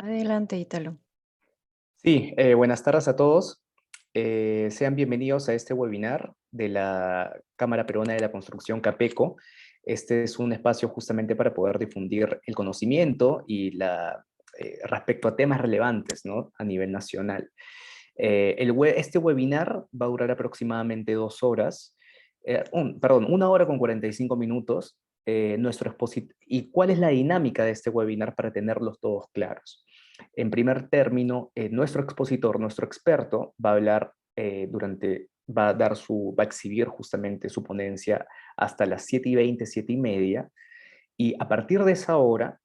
Adelante, Ítalo. Sí, buenas tardes a todos. Sean bienvenidos a este webinar de la Cámara Peruana de la Construcción CAPECO. Este es un espacio justamente para poder difundir el conocimiento y respecto a temas relevantes, ¿no?, a nivel nacional. Este webinar va a durar aproximadamente 2 horas, perdón, 1 hora con 45 minutos. ¿Y cuál es la dinámica de este webinar para tenerlos todos claros? En primer término, nuestro expositor, nuestro experto, va a hablar va a exhibir justamente su ponencia hasta las 7:20, 7:30, y a partir de esa hora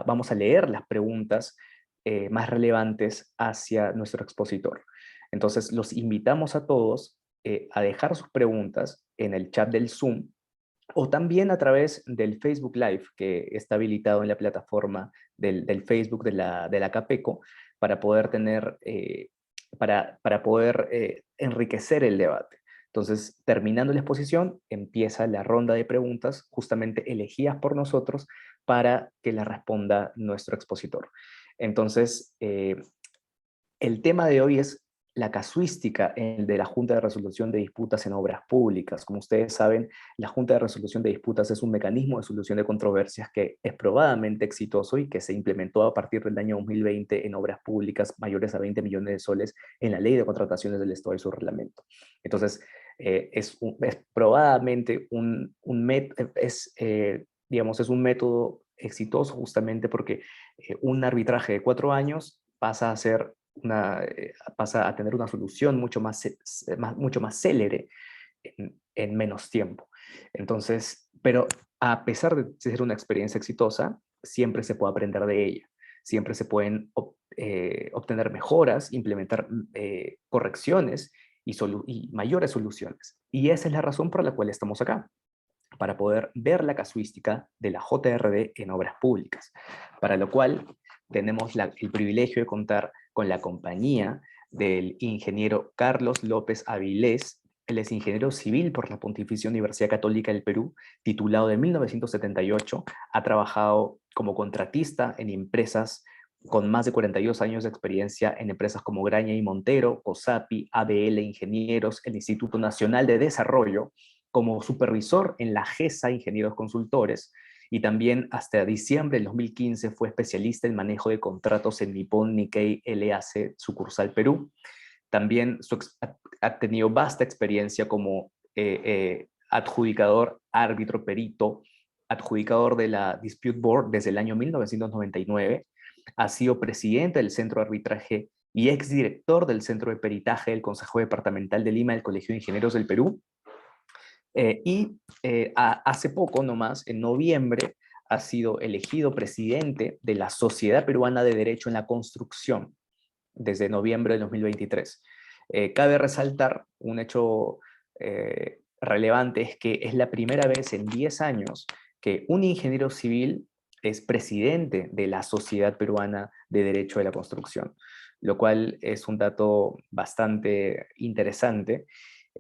vamos a leer las preguntas más relevantes hacia nuestro expositor. Entonces, los invitamos a todos a dejar sus preguntas en el chat del Zoom, o también a través del Facebook Live, que está habilitado en la plataforma del Facebook de la CAPECO, para poder enriquecer el debate. Entonces, terminando la exposición, empieza la ronda de preguntas justamente elegidas por nosotros para que la responda nuestro expositor. Entonces, el tema de hoy es la casuística de la Junta de Resolución de Disputas en Obras Públicas. Como ustedes saben, la Junta de Resolución de Disputas es un mecanismo de solución de controversias que es probadamente exitoso y que se implementó a partir del año 2020 en obras públicas mayores a 20 millones de soles en la Ley de Contrataciones del Estado y su reglamento. Entonces, es probadamente digamos, es un método exitoso justamente porque un arbitraje de 4 años pasa a tener una solución mucho más célere en menos tiempo. Entonces, pero a pesar de ser una experiencia exitosa, siempre se puede aprender de ella. Siempre se pueden obtener mejoras, implementar correcciones y mayores soluciones. Y esa es la razón por la cual estamos acá, para poder ver la casuística de la JRD en obras públicas, para lo cual tenemos el privilegio de contar con la compañía del ingeniero Carlos López Avilés. Él es ingeniero civil por la Pontificia Universidad Católica del Perú, titulado de 1978, ha trabajado como contratista en empresas con más de 42 años de experiencia en empresas como Graña y Montero, COSAPI, ABL Ingenieros, el Instituto Nacional de Desarrollo, como supervisor en la GESA Ingenieros Consultores, y también hasta diciembre del 2015 fue especialista en manejo de contratos en Nippon Nikkei LAC sucursal Perú. También ha tenido vasta experiencia como adjudicador, árbitro, perito, adjudicador de la Dispute Board desde el año 1999, ha sido presidente del Centro de Arbitraje y exdirector del Centro de Peritaje del Consejo Departamental de Lima del Colegio de Ingenieros del Perú. Hace poco nomás, en noviembre, ha sido elegido presidente de la Sociedad Peruana de Derecho en la Construcción, desde noviembre de 2023. Cabe resaltar un hecho relevante, es que es la primera vez en 10 años que un ingeniero civil es presidente de la Sociedad Peruana de Derecho de la Construcción, lo cual es un dato bastante interesante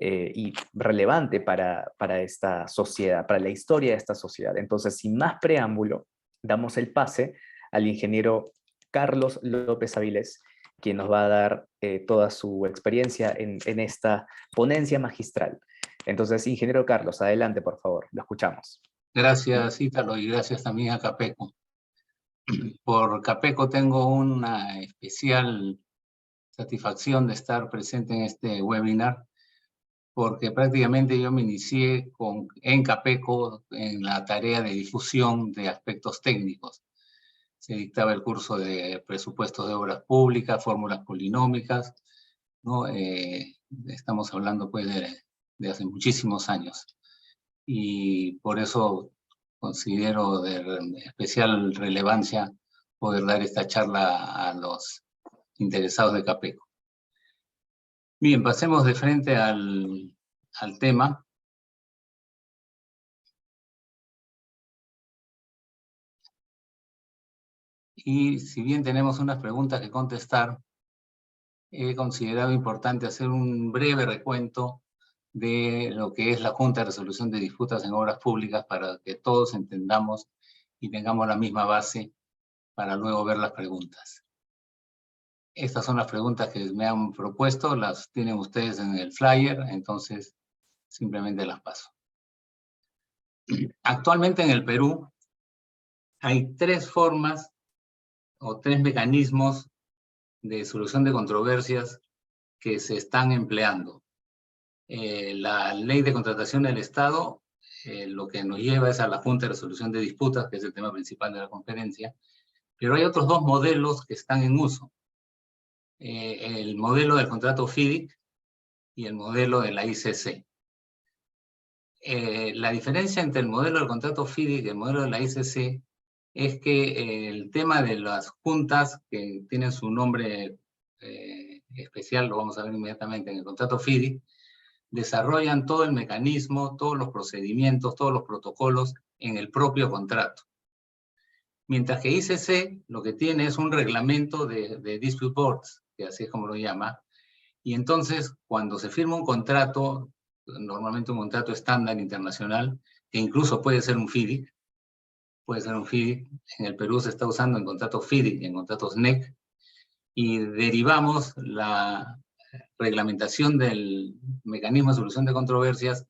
y relevante para esta sociedad, para la historia de esta sociedad. Entonces, sin más preámbulo, damos el pase al ingeniero Carlos López Avilés, quien nos va a dar toda su experiencia en esta ponencia magistral. Entonces, ingeniero Carlos, adelante, por favor, lo escuchamos. Gracias, Ítalo, y gracias también a CAPECO. Por CAPECO tengo una especial satisfacción de estar presente en este webinar, porque prácticamente yo me inicié en CAPECO en la tarea de difusión de aspectos técnicos. Se dictaba el curso de presupuestos de obras públicas, fórmulas polinómicas, ¿no? Estamos hablando pues de hace muchísimos años. Y por eso considero de especial relevancia poder dar esta charla a los interesados de CAPECO. Bien, pasemos de frente al tema. Y si bien tenemos unas preguntas que contestar, he considerado importante hacer un breve recuento de lo que es la Junta de Resolución de Disputas en Obras Públicas para que todos entendamos y tengamos la misma base para luego ver las preguntas. Estas son las preguntas que me han propuesto, las tienen ustedes en el flyer, entonces simplemente las paso. Actualmente en el Perú hay 3 formas o 3 mecanismos de solución de controversias que se están empleando. La Ley de Contratación del Estado, lo que nos lleva es a la Junta de Resolución de Disputas, que es el tema principal de la conferencia, pero hay otros 2 modelos que están en uso. El modelo del contrato FIDIC y el modelo de la ICC. La diferencia entre el modelo del contrato FIDIC y el modelo de la ICC es que el tema de las juntas, que tienen su nombre especial, lo vamos a ver inmediatamente en el contrato FIDIC, desarrollan todo el mecanismo, todos los procedimientos, todos los protocolos en el propio contrato. Mientras que ICC lo que tiene es un reglamento de dispute boards, que así es como lo llama, y entonces cuando se firma un contrato, normalmente un contrato estándar internacional, que incluso puede ser un FIDIC, en el Perú se está usando en contratos FIDIC y en contratos NEC, y derivamos la reglamentación del mecanismo de solución de controversias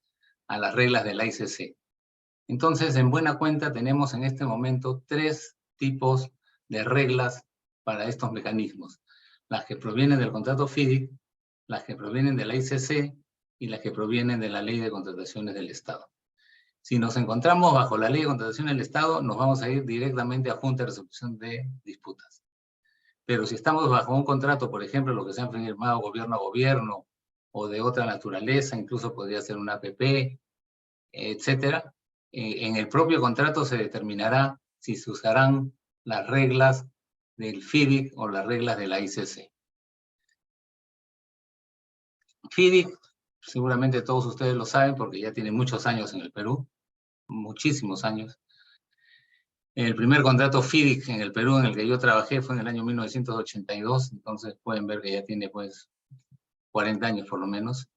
a las reglas de la ICC. Entonces, en buena cuenta, tenemos en este momento 3 tipos de reglas para estos mecanismos. Las que provienen del contrato FIDIC, las que provienen de la ICC y las que provienen de la Ley de Contrataciones del Estado. Si nos encontramos bajo la Ley de Contratación del Estado, nos vamos a ir directamente a Junta de Resolución de Disputas. Pero si estamos bajo un contrato, por ejemplo, lo que se han firmado gobierno a gobierno, o de otra naturaleza, incluso podría ser una APP, etcétera, en el propio contrato se determinará si se usarán las reglas del FIDIC o las reglas de la ICC. FIDIC, seguramente todos ustedes lo saben porque ya tiene muchos años en el Perú, muchísimos años. El primer contrato FIDIC en el Perú en el que yo trabajé fue en el año 1982, entonces pueden ver que ya tiene pues 40 años por lo menos.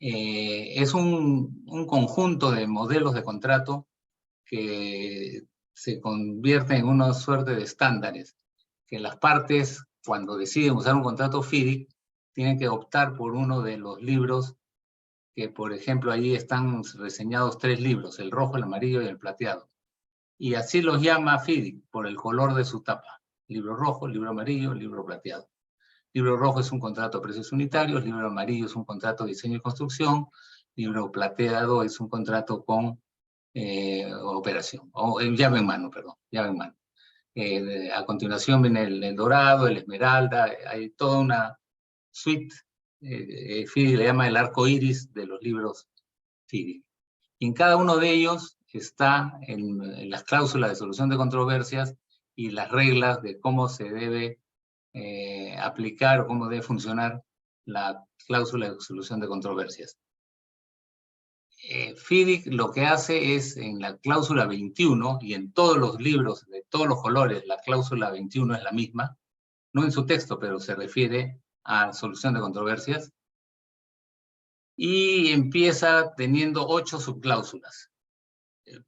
Es un conjunto de modelos de contrato que se convierte en una suerte de estándares, que las partes, cuando deciden usar un contrato FIDIC, tienen que optar por uno de los libros que, por ejemplo, allí están reseñados 3 libros, el rojo, el amarillo y el plateado. Y así los llama FIDIC, por el color de su tapa. Libro rojo, libro amarillo, libro plateado. Libro rojo es un contrato a precios unitarios, libro amarillo es un contrato de diseño y construcción, libro plateado es un contrato con operación, o llave en mano, perdón, llave en mano. A continuación viene el dorado, el esmeralda, hay toda una suite, FIDIC le llama el arco iris de los libros FIDIC. Y en cada uno de ellos está en las cláusulas de solución de controversias y las reglas de cómo se debe aplicar o cómo debe funcionar la cláusula de solución de controversias. FIDIC lo que hace es, en la cláusula 21, y en todos los libros de todos los colores, la cláusula 21 es la misma, no en su texto, pero se refiere a solución de controversias, y empieza teniendo 8 subcláusulas.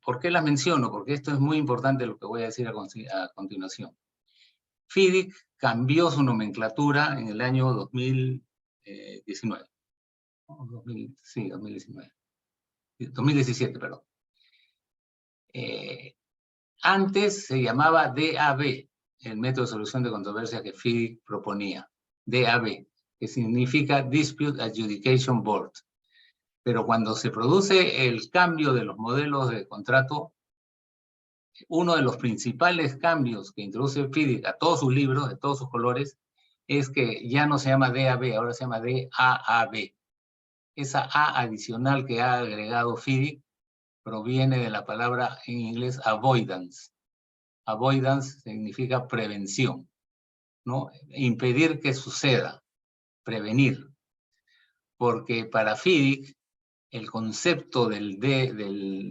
¿Por qué las menciono? Porque esto es muy importante lo que voy a decir a continuación. FIDIC cambió su nomenclatura en el año 2019. 2017, perdón. Antes se llamaba DAB, el método de solución de controversia que FIDIC proponía. DAB, que significa Dispute Adjudication Board. Pero cuando se produce el cambio de los modelos de contrato, uno de los principales cambios que introduce FIDIC a todos sus libros, de todos sus colores, es que ya no se llama DAB, ahora se llama DAAB. Esa A adicional que ha agregado FIDIC proviene de la palabra en inglés avoidance. Avoidance significa prevención, ¿no? Impedir que suceda, prevenir. Porque para FIDIC, el concepto del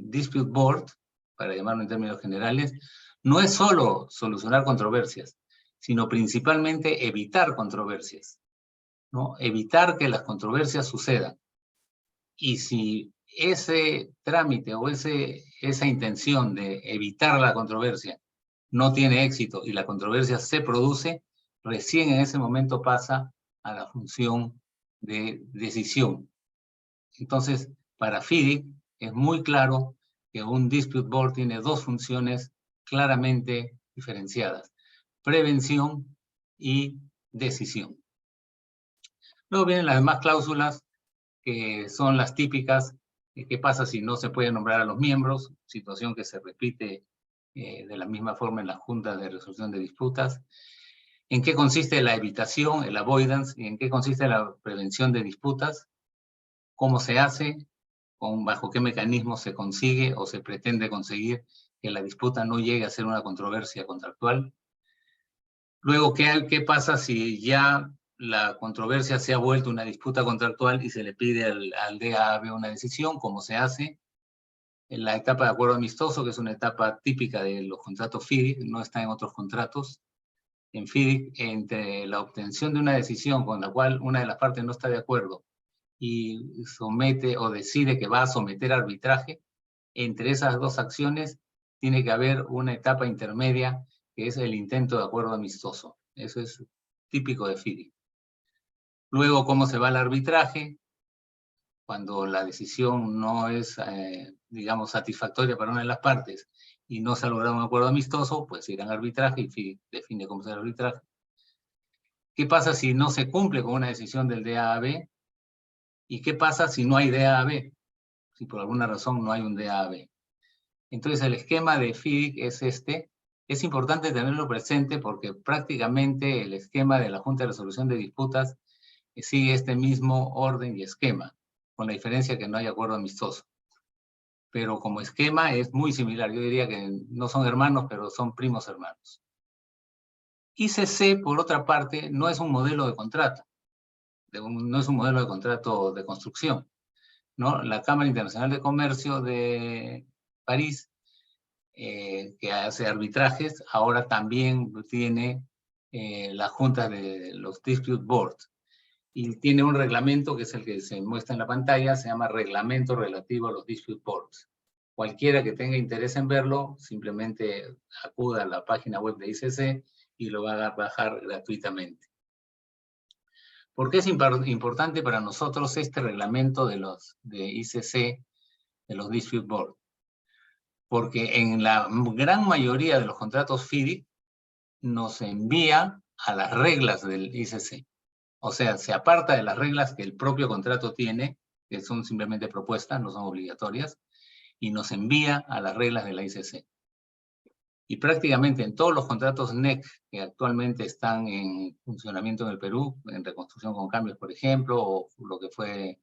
Dispute Board, para llamarlo en términos generales, no es solo solucionar controversias, sino principalmente evitar controversias, ¿no? Evitar que las controversias sucedan. Y si ese trámite o esa intención de evitar la controversia no tiene éxito y la controversia se produce, recién en ese momento pasa a la función de decisión. Entonces, para FIDIC es muy claro que un dispute board tiene dos funciones claramente diferenciadas: prevención y decisión. Luego vienen las demás cláusulas, que son las típicas. ¿Qué pasa si no se puede nombrar a los miembros? Situación que se repite de la misma forma en la Junta de Resolución de Disputas. ¿En qué consiste la evitación, el avoidance? ¿Y en qué consiste la prevención de disputas? ¿Cómo se hace? ¿Bajo qué mecanismo se consigue o se pretende conseguir que la disputa no llegue a ser una controversia contractual? Luego, ¿qué pasa si ya la controversia se ha vuelto una disputa contractual y se le pide al DAB una decisión? ¿Cómo se hace? En la etapa de acuerdo amistoso, que es una etapa típica de los contratos FIDIC, no está en otros contratos. En FIDIC, entre la obtención de una decisión con la cual una de las partes no está de acuerdo y somete o decide que va a someter a arbitraje, entre esas dos acciones tiene que haber una etapa intermedia, que es el intento de acuerdo amistoso. Eso es típico de FIDIC. Luego, ¿cómo se va al arbitraje? Cuando la decisión no es, digamos, satisfactoria para una de las partes y no se ha logrado un acuerdo amistoso, pues irán al arbitraje y FIDIC define cómo será el arbitraje. ¿Qué pasa si no se cumple con una decisión del DAB? ¿Y qué pasa si no hay DAB? Si por alguna razón no hay un DAB. Entonces el esquema de FIDIC es este. Es importante tenerlo presente porque prácticamente el esquema de la Junta de Resolución de Disputas sigue este mismo orden y esquema, con la diferencia que no hay acuerdo amistoso. Pero como esquema es muy similar. Yo diría que no son hermanos, pero son primos hermanos. ICC, por otra parte, no es un modelo de contrato. No es un modelo de contrato de construcción, ¿no? La Cámara Internacional de Comercio de París, que hace arbitrajes, ahora también tiene la Junta de los Dispute Boards. Y tiene un reglamento que es el que se muestra en la pantalla, se llama Reglamento Relativo a los Dispute Boards. Cualquiera que tenga interés en verlo, simplemente acuda a la página web de ICC y lo va a bajar gratuitamente. ¿Por qué es importante para nosotros este reglamento de ICC, de los Dispute Board? Porque en la gran mayoría de los contratos FIDIC nos envía a las reglas del ICC. O sea, se aparta de las reglas que el propio contrato tiene, que son simplemente propuestas, no son obligatorias, y nos envía a las reglas de la ICC. Y prácticamente en todos los contratos NEC que actualmente están en funcionamiento en el Perú, en reconstrucción con cambios, por ejemplo, o lo que fue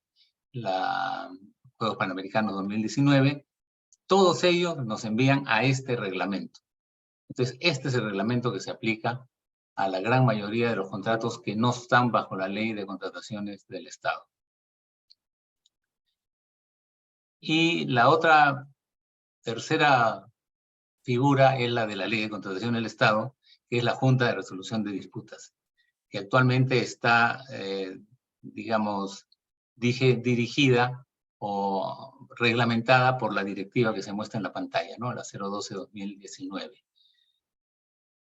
la Juegos Panamericanos 2019, todos ellos nos envían a este reglamento. Entonces, este es el reglamento que se aplica a la gran mayoría de los contratos que no están bajo la ley de contrataciones del Estado. Y la otra, tercera figura es la de la ley de contratación del Estado, que es la Junta de Resolución de Disputas, que actualmente está, digamos, dirigida o reglamentada por la directiva que se muestra en la pantalla, ¿no? La 012-2019.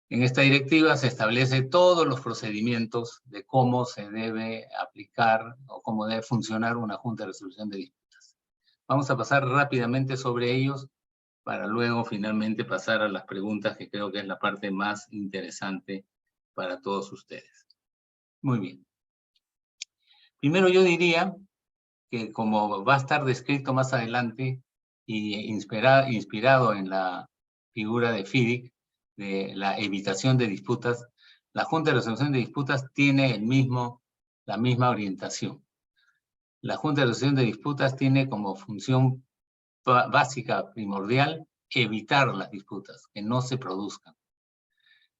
En esta directiva se establece todos los procedimientos de cómo se debe aplicar o cómo debe funcionar una Junta de Resolución de Disputas. Vamos a pasar rápidamente sobre ellos para luego finalmente pasar a las preguntas, que creo que es la parte más interesante para todos ustedes. Muy bien. Primero yo diría que, como va a estar descrito más adelante y inspirado en la figura de FIDIC, de la evitación de disputas, la Junta de Resolución de Disputas tiene la misma orientación. La Junta de Resolución de Disputas tiene como función básica, primordial, evitar las disputas, que no se produzcan.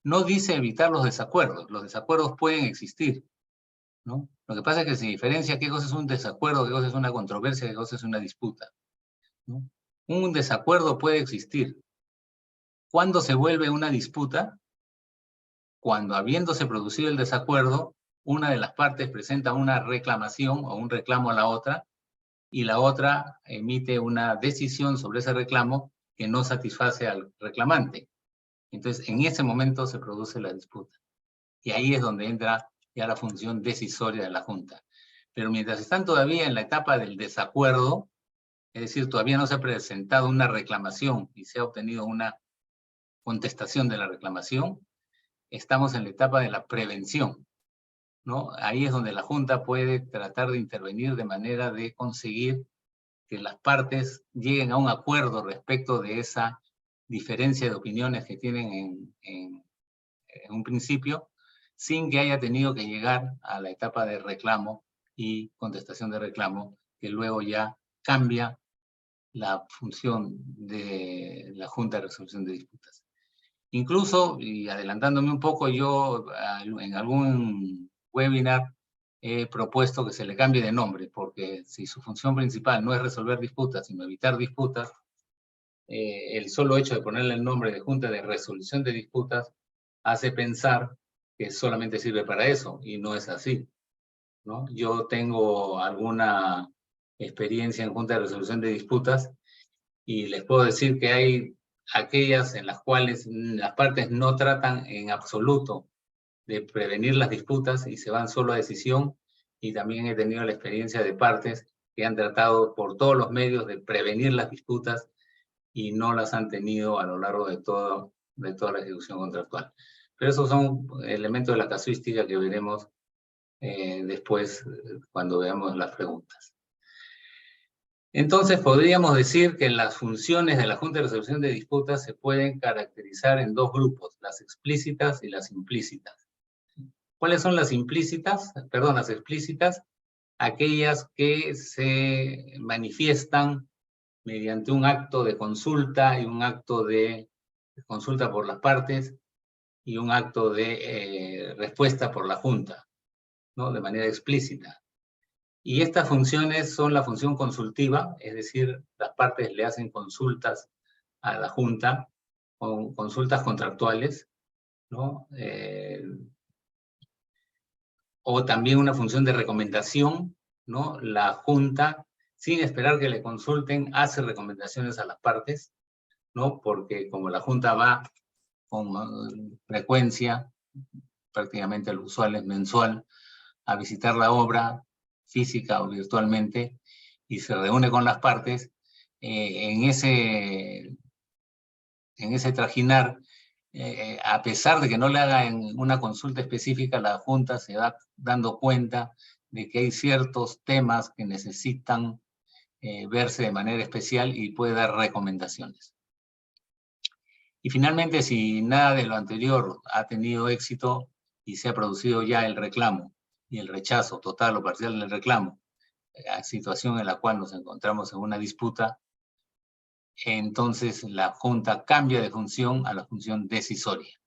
No dice evitar los desacuerdos pueden existir, ¿no? Lo que pasa es que se diferencia qué cosa es un desacuerdo, qué cosa es una controversia, qué cosa es una disputa, ¿no? Un desacuerdo puede existir. ¿Cuándo se vuelve una disputa? Cuando, habiéndose producido el desacuerdo, una de las partes presenta una reclamación o un reclamo a la otra, y la otra emite una decisión sobre ese reclamo que no satisface al reclamante. Entonces, en ese momento se produce la disputa. Y ahí es donde entra ya la función decisoria de la Junta. Pero mientras están todavía en la etapa del desacuerdo, es decir, todavía no se ha presentado una reclamación y se ha obtenido una contestación de la reclamación, estamos en la etapa de la prevención, ¿no? Ahí es donde la Junta puede tratar de intervenir de manera de conseguir que las partes lleguen a un acuerdo respecto de esa diferencia de opiniones que tienen en un principio, sin que haya tenido que llegar a la etapa de reclamo y contestación de reclamo, que luego ya cambia la función de la Junta de Resolución de Disputas. Incluso, y adelantándome un poco, yo en algún webinar he propuesto que se le cambie de nombre, porque si su función principal no es resolver disputas, sino evitar disputas, el solo hecho de ponerle el nombre de Junta de Resolución de Disputas hace pensar que solamente sirve para eso, y no es así, ¿no? Yo tengo alguna experiencia en Junta de Resolución de Disputas y les puedo decir que hay aquellas en las cuales las partes no tratan en absoluto de prevenir las disputas y se van solo a decisión, y también he tenido la experiencia de partes que han tratado por todos los medios de prevenir las disputas y no las han tenido a lo largo de toda la ejecución contractual. Pero esos son elementos de la casuística que veremos después cuando veamos las preguntas. Entonces podríamos decir que las funciones de la Junta de Resolución de Disputas se pueden caracterizar en dos grupos, las explícitas y las implícitas. ¿Cuáles son las implícitas? Perdón, las explícitas, aquellas que se manifiestan mediante un acto de consulta y un acto de consulta por las partes y un acto de respuesta por la Junta, ¿no? De manera explícita. Y estas funciones son la función consultiva, es decir, las partes le hacen consultas a la Junta, con consultas contractuales, ¿no? O también una función de recomendación, ¿no? La Junta, sin esperar que le consulten, hace recomendaciones a las partes, ¿no? Porque como la Junta va con frecuencia, prácticamente lo usual es mensual, a visitar la obra física o virtualmente, y se reúne con las partes, en ese trajinar, a pesar de que no le hagan una consulta específica, la Junta se va dando cuenta de que hay ciertos temas que necesitan verse de manera especial y puede dar recomendaciones. Y finalmente, si nada de lo anterior ha tenido éxito y se ha producido ya el reclamo y el rechazo total o parcial del reclamo, situación en la cual nos encontramos en una disputa, entonces la Junta cambia de función a la función decisoria.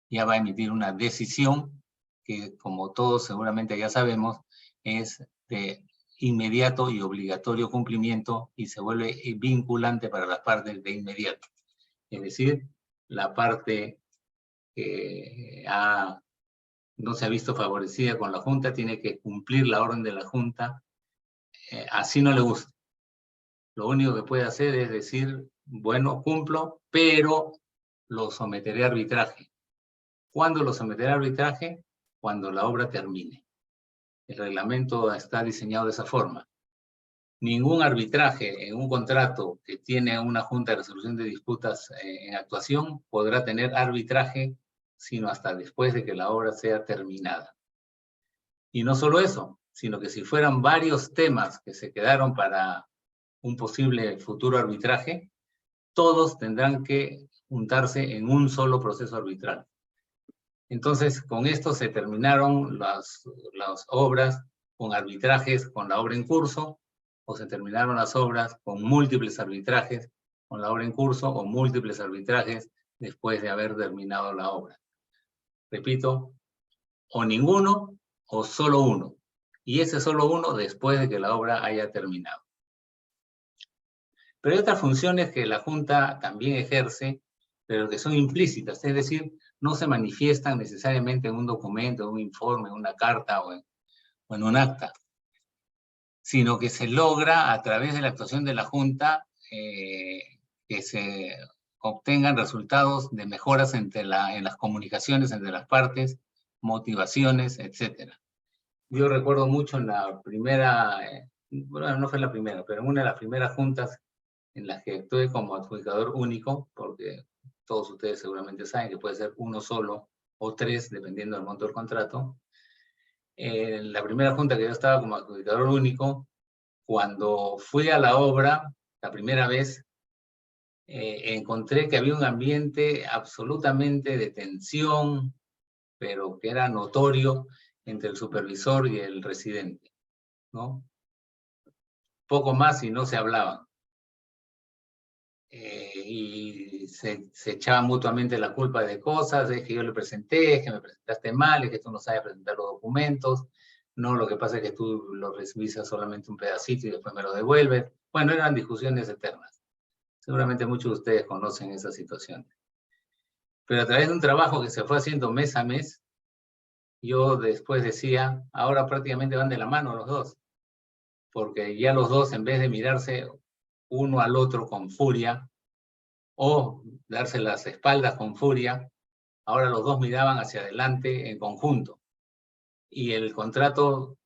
Ya va a emitir una decisión que, como todos seguramente ya sabemos, es de inmediato y obligatorio cumplimiento y se vuelve vinculante para las partes de inmediato. Es decir, la parte que no se ha visto favorecida con la Junta tiene que cumplir la orden de la Junta, así no le gusta. Lo único que puede hacer es decir, bueno, cumplo, pero lo someteré a arbitraje. ¿Cuándo lo someteré a arbitraje? Cuando la obra termine. El reglamento está diseñado de esa forma. Ningún arbitraje en un contrato que tiene una Junta de Resolución de Disputas en actuación podrá tener arbitraje sino hasta después de que la obra sea terminada. Y no solo eso, sino que si fueran varios temas que se quedaron para un posible futuro arbitraje, todos tendrán que juntarse en un solo proceso arbitral. Entonces, con esto se terminaron las obras con arbitrajes con la obra en curso, o se terminaron las obras con múltiples arbitrajes con la obra en curso, o múltiples arbitrajes después de haber terminado la obra. Repito, o ninguno, o solo uno. Y ese solo uno después de que la obra haya terminado. Pero hay otras funciones que la Junta también ejerce, pero que son implícitas, es decir, no se manifiestan necesariamente en un documento, en un informe, en una carta o en un acta, sino que se logra a través de la actuación de la Junta que se obtengan resultados de mejoras en las comunicaciones entre las partes, motivaciones, etc. Yo recuerdo mucho en la primera, bueno, no fue la primera, pero en una de las primeras juntas en las que actué como adjudicador único, porque todos ustedes seguramente saben que puede ser uno solo o tres, dependiendo del monto del contrato. En la primera junta que yo estaba como adjudicador único, cuando fui a la obra, la primera vez, encontré que había un ambiente absolutamente de tensión, pero que era notorio entre el supervisor y el residente, ¿no? Poco más y no se hablaban. Y se echaban mutuamente la culpa de cosas, es que yo le presenté, es que me presentaste mal, es que tú no sabes presentar los documentos, no, lo que pasa es que tú lo recibiste solamente un pedacito y después me lo devuelves. Bueno, eran discusiones eternas. Seguramente muchos de ustedes conocen esa situación. Pero a través de un trabajo que se fue haciendo mes a mes, yo después decía, ahora prácticamente van de la mano los dos, porque ya los dos, en vez de mirarse uno al otro con furia, o darse las espaldas con furia, ahora los dos miraban hacia adelante en conjunto. Y el contrato,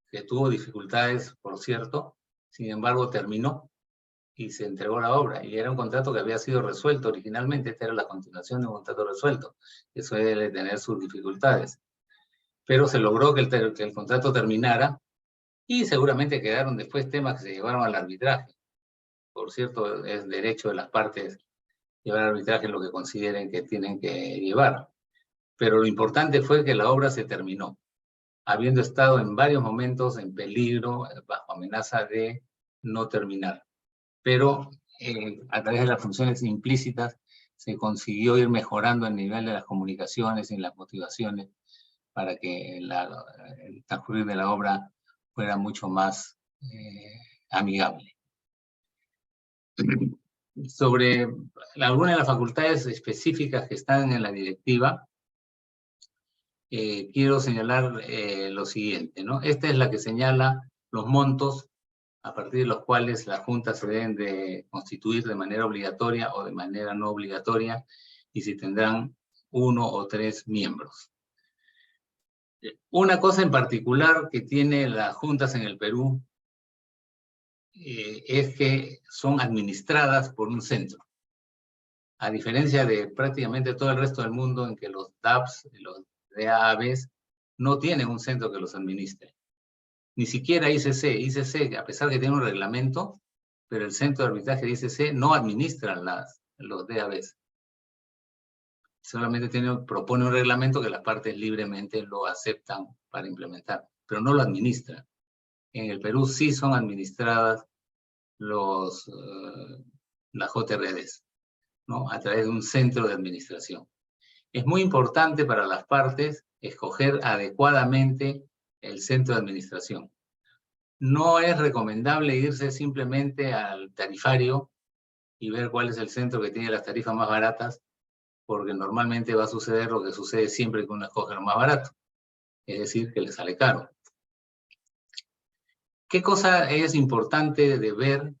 que tuvo dificultades, por cierto, sin embargo terminó y se entregó la obra. Y era un contrato que había sido resuelto originalmente, esta era la continuación de un contrato resuelto. Eso debe tener sus dificultades. Pero se logró que el contrato terminara y seguramente quedaron después temas que se llevaron al arbitraje. Por cierto, es derecho de las partes llevar al arbitraje lo que consideren que tienen que llevar. Pero lo importante fue que la obra se terminó, habiendo estado en varios momentos en peligro, bajo amenaza de no terminar. Pero a través de las funciones implícitas se consiguió ir mejorando el nivel de las comunicaciones y las motivaciones para que el transcurrir de la obra fuera mucho más amigable. Sobre algunas de las facultades específicas que están en la directiva, quiero señalar lo siguiente, ¿no? Esta es la que señala los montos a partir de los cuales las juntas se deben de constituir de manera obligatoria o de manera no obligatoria, y si tendrán 1 o 3 miembros. Una cosa en particular que tiene las juntas en el Perú es que son administradas por un centro. A diferencia de prácticamente todo el resto del mundo en que los DAPs, los DAABs, no tienen un centro que los administre. Ni siquiera ICC. ICC, a pesar que tiene un reglamento, pero el centro de arbitraje de ICC no administra los DABs. Solamente propone un reglamento que las partes libremente lo aceptan para implementar, pero no lo administra. En el Perú sí son administradas las JRDs, ¿no? A través de un centro de administración. Es muy importante para las partes escoger adecuadamente el centro de administración. No es recomendable irse simplemente al tarifario y ver cuál es el centro que tiene las tarifas más baratas, porque normalmente va a suceder lo que sucede siempre que uno escoge lo más barato, es decir, que le sale caro. ¿Qué cosa es importante de ver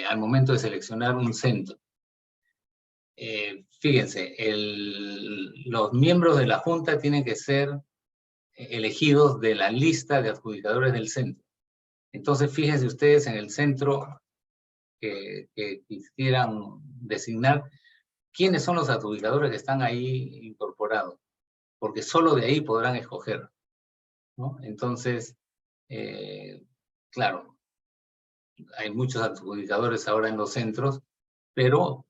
al momento de seleccionar un centro? Fíjense, los miembros de la Junta tienen que ser elegidos de la lista de adjudicadores del centro. Entonces, fíjense ustedes en el centro que quisieran designar, quiénes son los adjudicadores que están ahí incorporados, porque solo de ahí podrán escoger, ¿no? Entonces, claro, hay muchos adjudicadores ahora en los centros, pero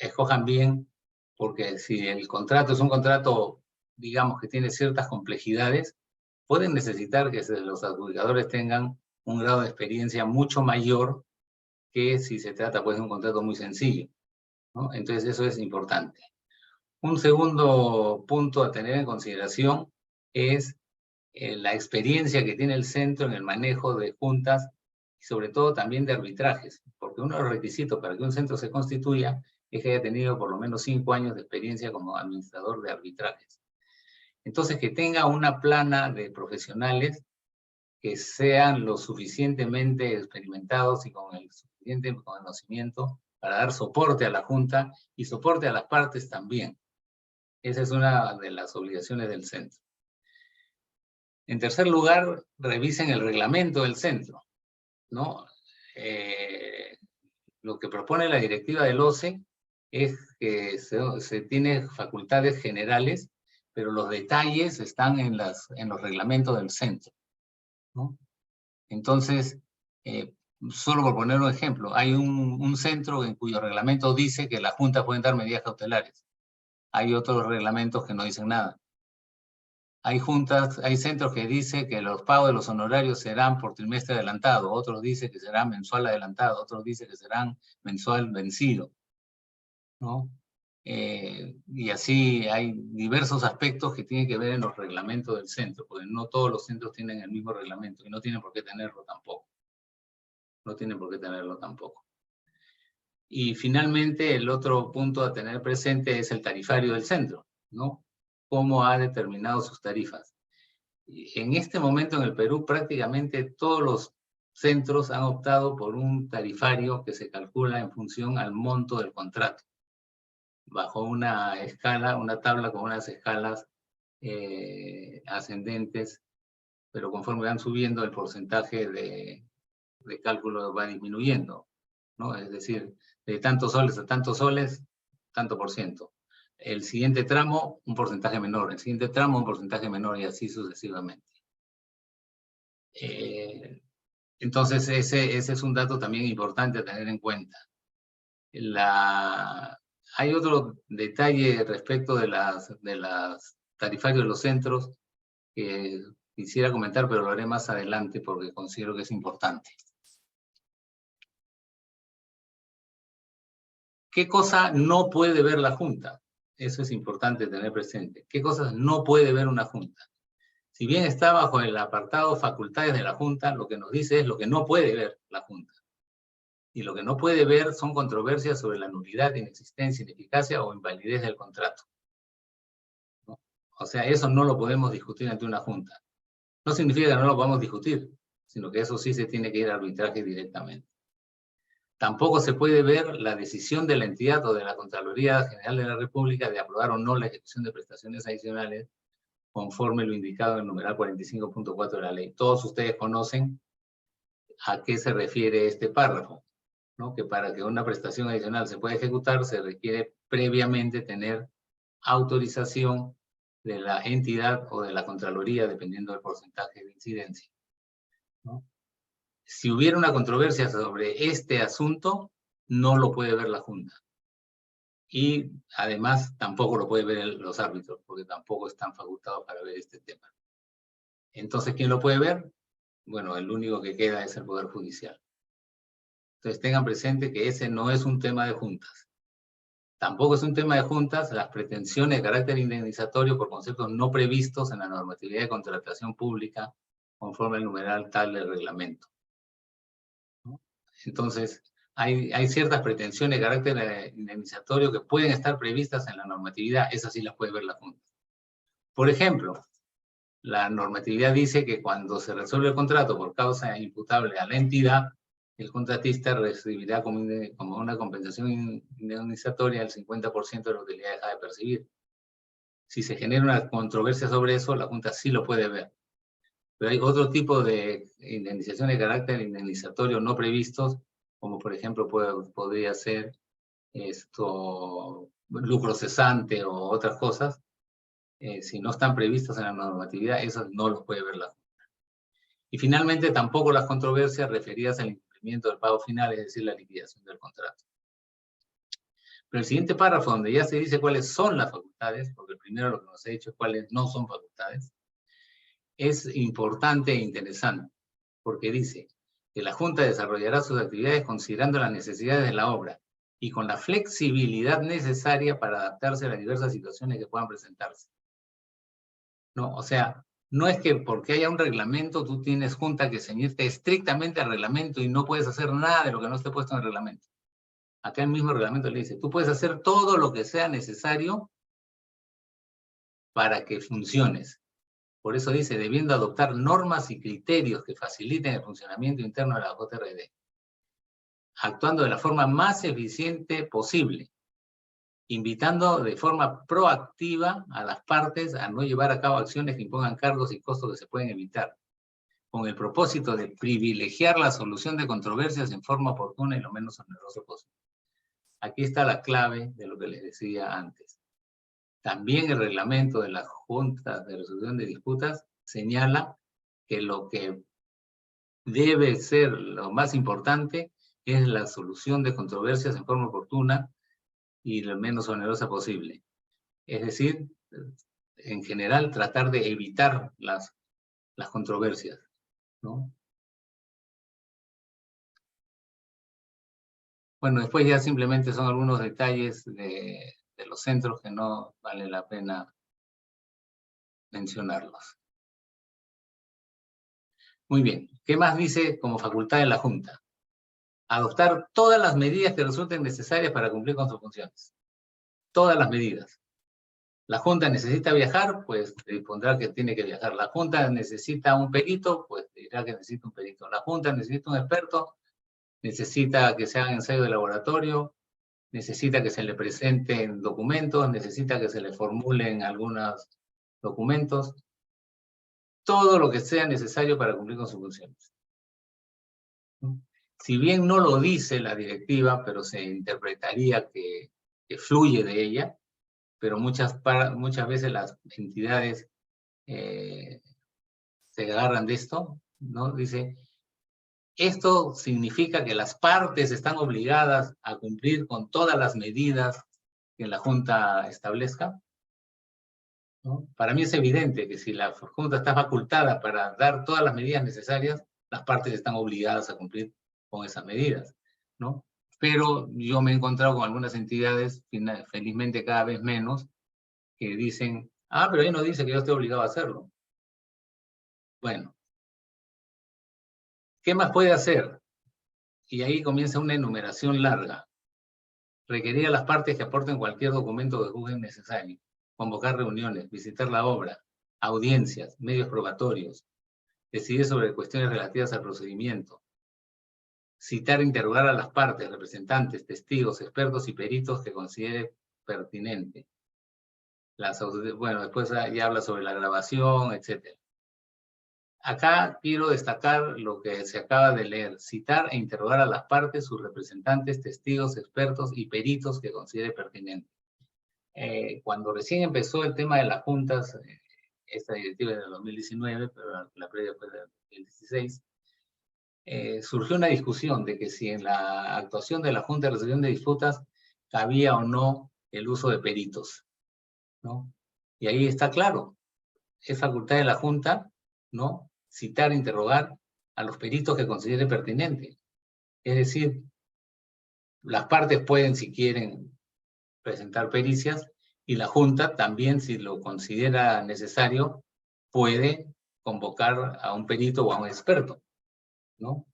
escojan bien, porque si el contrato es un contrato, digamos, que tiene ciertas complejidades, pueden necesitar que los adjudicadores tengan un grado de experiencia mucho mayor que si se trata pues de un contrato muy sencillo, ¿no? Entonces eso es importante. Un segundo punto a tener en consideración es la experiencia que tiene el centro en el manejo de juntas y sobre todo también de arbitrajes, porque uno de los requisitos para que un centro se constituya es que haya tenido por lo menos 5 años de experiencia como administrador de arbitrajes. Entonces, que tenga una plana de profesionales que sean lo suficientemente experimentados y con el suficiente conocimiento para dar soporte a la Junta y soporte a las partes también. Esa es una de las obligaciones del centro. En tercer lugar, revisen el reglamento del centro, ¿no? Lo que propone la directiva del OCE es que se tiene facultades generales, pero los detalles están en los reglamentos del centro, ¿no? Entonces, solo por poner un ejemplo, hay un centro en cuyo reglamento dice que la Junta puede dar medidas cautelares. Hay otros reglamentos que no dicen nada. Hay centros que dicen que los pagos de los honorarios serán por trimestre adelantado, otros dicen que serán mensual adelantado, otros dicen que serán mensual vencido, ¿no? Y así hay diversos aspectos que tienen que ver en los reglamentos del centro, porque no todos los centros tienen el mismo reglamento y no tienen por qué tenerlo tampoco. No tienen por qué tenerlo tampoco. Y finalmente, el otro punto a tener presente es el tarifario del centro, ¿no? Cómo ha determinado sus tarifas. En este momento en el Perú prácticamente todos los centros han optado por un tarifario que se calcula en función al monto del contrato, bajo una escala, una tabla con unas escalas ascendentes, pero conforme van subiendo el porcentaje de cálculo va disminuyendo, ¿no? Es decir, de tantos soles a tantos soles, tanto por ciento. El siguiente tramo, un porcentaje menor. El siguiente tramo, un porcentaje menor y así sucesivamente. Entonces, ese es un dato también importante a tener en cuenta. Hay otro detalle respecto de las tarifarios de los centros que quisiera comentar, pero lo haré más adelante porque considero que es importante. ¿Qué cosa no puede ver la Junta? Eso es importante tener presente. ¿Qué cosas no puede ver una Junta? Si bien está bajo el apartado facultades de la Junta, lo que nos dice es lo que no puede ver la Junta. Y lo que no puede ver son controversias sobre la nulidad, inexistencia, ineficacia o invalidez del contrato, ¿no? O sea, eso no lo podemos discutir ante una Junta. No significa que no lo podamos discutir, sino que eso sí se tiene que ir a arbitraje directamente. Tampoco se puede ver la decisión de la entidad o de la Contraloría General de la República de aprobar o no la ejecución de prestaciones adicionales conforme lo indicado en el numeral 45.4 de la ley. Todos ustedes conocen a qué se refiere este párrafo, ¿no? Que para que una prestación adicional se pueda ejecutar se requiere previamente tener autorización de la entidad o de la Contraloría, dependiendo del porcentaje de incidencia, ¿no? Si hubiera una controversia sobre este asunto, no lo puede ver la Junta. Y además tampoco lo puede ver los árbitros, porque tampoco están facultados para ver este tema. Entonces, ¿quién lo puede ver? Bueno, el único que queda es el Poder Judicial. Entonces, tengan presente que ese no es un tema de juntas. Tampoco es un tema de juntas las pretensiones de carácter indemnizatorio por conceptos no previstos en la normatividad de contratación pública conforme al numeral tal del reglamento, ¿no? Entonces, hay ciertas pretensiones de carácter indemnizatorio que pueden estar previstas en la normatividad, esas sí las puede ver la Junta. Por ejemplo, la normatividad dice que cuando se resuelve el contrato por causa imputable a la entidad, el contratista recibirá como una compensación indemnizatoria el 50% de la utilidad dejada de percibir. Si se genera una controversia sobre eso, la Junta sí lo puede ver. Pero hay otro tipo de indemnizaciones de carácter indemnizatorio no previstos, como por ejemplo podría ser lucro cesante o otras cosas. Si no están previstos en la normatividad, esos no los puede ver la Junta. Y finalmente, tampoco las controversias referidas al incumplimiento del pago final, es decir, la liquidación del contrato. Pero el siguiente párrafo, donde ya se dice cuáles son las facultades, porque el primero lo que nos ha dicho es cuáles no son facultades, es importante e interesante, porque dice que la Junta desarrollará sus actividades considerando las necesidades de la obra y con la flexibilidad necesaria para adaptarse a las diversas situaciones que puedan presentarse. ¿No? O sea, no es que porque haya un reglamento tú tienes Junta que ceñirte estrictamente al reglamento y no puedes hacer nada de lo que no esté puesto en el reglamento. Acá el mismo reglamento le dice, tú puedes hacer todo lo que sea necesario para que funciones. Por eso dice, debiendo adoptar normas y criterios que faciliten el funcionamiento interno de la JRD. actuando de la forma más eficiente posible, invitando de forma proactiva a las partes a no llevar a cabo acciones que impongan cargos y costos que se pueden evitar, con el propósito de privilegiar la solución de controversias en forma oportuna y lo menos onerosa posible. Aquí está la clave de lo que les decía antes. También el reglamento de la Junta de Resolución de Disputas señala que lo que debe ser lo más importante es la solución de controversias en forma oportuna y lo menos onerosa posible. Es decir, en general, tratar de evitar las controversias, ¿no? Bueno, después ya simplemente son algunos detalles de los centros que no vale la pena mencionarlos. Muy bien, ¿qué más dice como facultad de la Junta? Adoptar todas las medidas que resulten necesarias para cumplir con sus funciones. Todas las medidas. La Junta necesita viajar, pues dispondrá que tiene que viajar. La Junta necesita un perito, pues dirá que necesita un perito. La Junta necesita un experto, necesita que se hagan ensayos de laboratorio, necesita que se le presenten documentos, necesita que se le formulen algunos documentos, todo lo que sea necesario para cumplir con sus funciones. Si bien no lo dice la directiva, pero se interpretaría que fluye de ella, pero muchas veces las entidades se agarran de esto, ¿no? Dice, esto significa que las partes están obligadas a cumplir con todas las medidas que la Junta establezca, ¿no? Para mí es evidente que si la Junta está facultada para dar todas las medidas necesarias, las partes están obligadas a cumplir con esas medidas, ¿no? Pero yo me he encontrado con algunas entidades, felizmente cada vez menos, que dicen, pero ahí no dice que yo estoy obligado a hacerlo. Bueno, ¿qué más puede hacer? Y ahí comienza una enumeración larga. Requerir a las partes que aporten cualquier documento que juzguen necesario, convocar reuniones, visitar la obra, audiencias, medios probatorios, decidir sobre cuestiones relativas al procedimiento, citar e interrogar a las partes, representantes, testigos, expertos y peritos que considere pertinente. Bueno, después ya habla sobre la grabación, etc. Acá quiero destacar lo que se acaba de leer. Citar e interrogar a las partes, sus representantes, testigos, expertos y peritos que considere pertinente. Cuando recién empezó el tema de las juntas, esta directiva es del 2019, pero la previa fue del 2016, surgió una discusión de que si en la actuación de la Junta de Resolución de Disputas cabía o no el uso de peritos, ¿no? Y ahí está claro, es facultad de la Junta, ¿no?, citar, interrogar a los peritos que considere pertinente. Es decir, las partes pueden, si quieren, presentar pericias, y la Junta también, si lo considera necesario, puede convocar a un perito o a un experto, ¿no?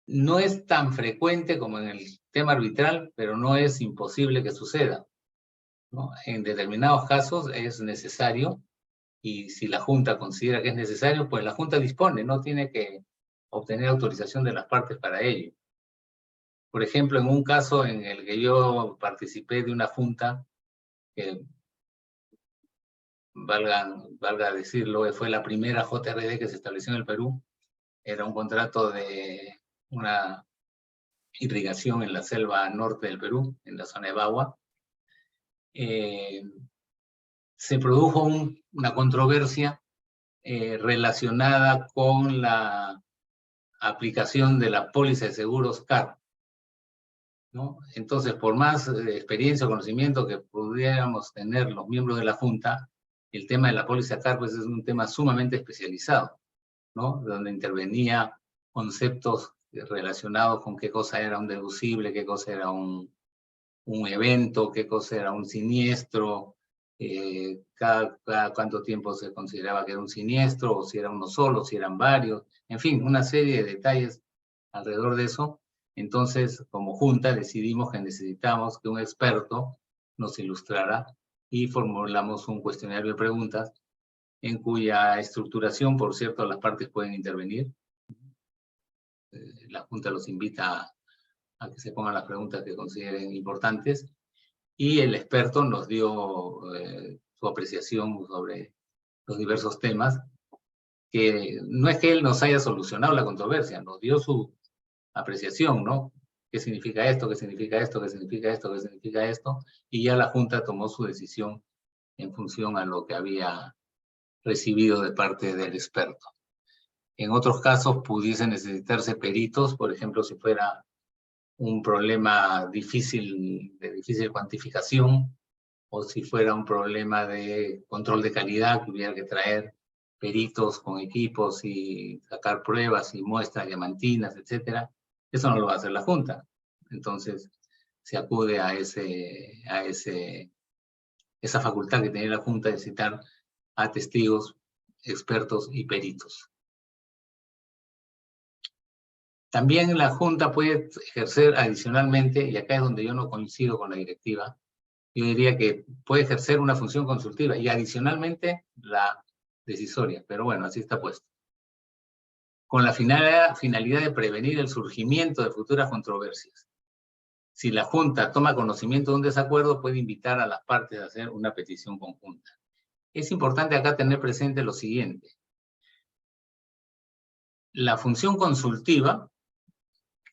No es tan frecuente como en el tema arbitral, pero no es imposible que suceda, ¿no? En determinados casos es necesario, y si la Junta considera que es necesario, pues la Junta dispone, no tiene que obtener autorización de las partes para ello. Por ejemplo, en un caso en el que yo participé de una Junta, que valga decirlo, fue la primera JRD que se estableció en el Perú, era un contrato de una irrigación en la selva norte del Perú, en la zona de Bagua. Se produjo una controversia relacionada con la aplicación de la póliza de seguros CAR, ¿no? Entonces, por más experiencia o conocimiento que pudiéramos tener los miembros de la Junta, el tema de la póliza CAR pues, es un tema sumamente especializado, ¿no? Donde intervenía conceptos relacionados con qué cosa era un deducible, qué cosa era un evento, qué cosa era un siniestro, cada cuánto tiempo se consideraba que era un siniestro, o si era uno solo, si eran varios, en fin, una serie de detalles alrededor de eso. Entonces, como Junta, decidimos que necesitamos que un experto nos ilustrara y formulamos un cuestionario de preguntas en cuya estructuración, por cierto, las partes pueden intervenir. La Junta los invita a que se pongan las preguntas que consideren importantes, y el experto nos dio su apreciación sobre los diversos temas, que no es que él nos haya solucionado la controversia, nos dio su apreciación, ¿no? ¿Qué significa esto? ¿Qué significa esto? ¿Qué significa esto? ¿Qué significa esto? Y ya la Junta tomó su decisión en función a lo que había recibido de parte del experto. En otros casos pudiesen necesitarse peritos, por ejemplo, si fuera un problema de difícil cuantificación, o si fuera un problema de control de calidad, que hubiera que traer peritos con equipos y sacar pruebas y muestras diamantinas, etcétera. Eso no lo va a hacer la Junta. Entonces, se acude a esa facultad que tiene la Junta de citar a testigos, expertos y peritos. También la Junta puede ejercer adicionalmente, y acá es donde yo no coincido con la directiva, yo diría que puede ejercer una función consultiva y adicionalmente la decisoria, pero bueno, así está puesto. Con la finalidad de prevenir el surgimiento de futuras controversias. Si la Junta toma conocimiento de un desacuerdo, puede invitar a las partes a hacer una petición conjunta. Es importante acá tener presente lo siguiente. La función consultiva,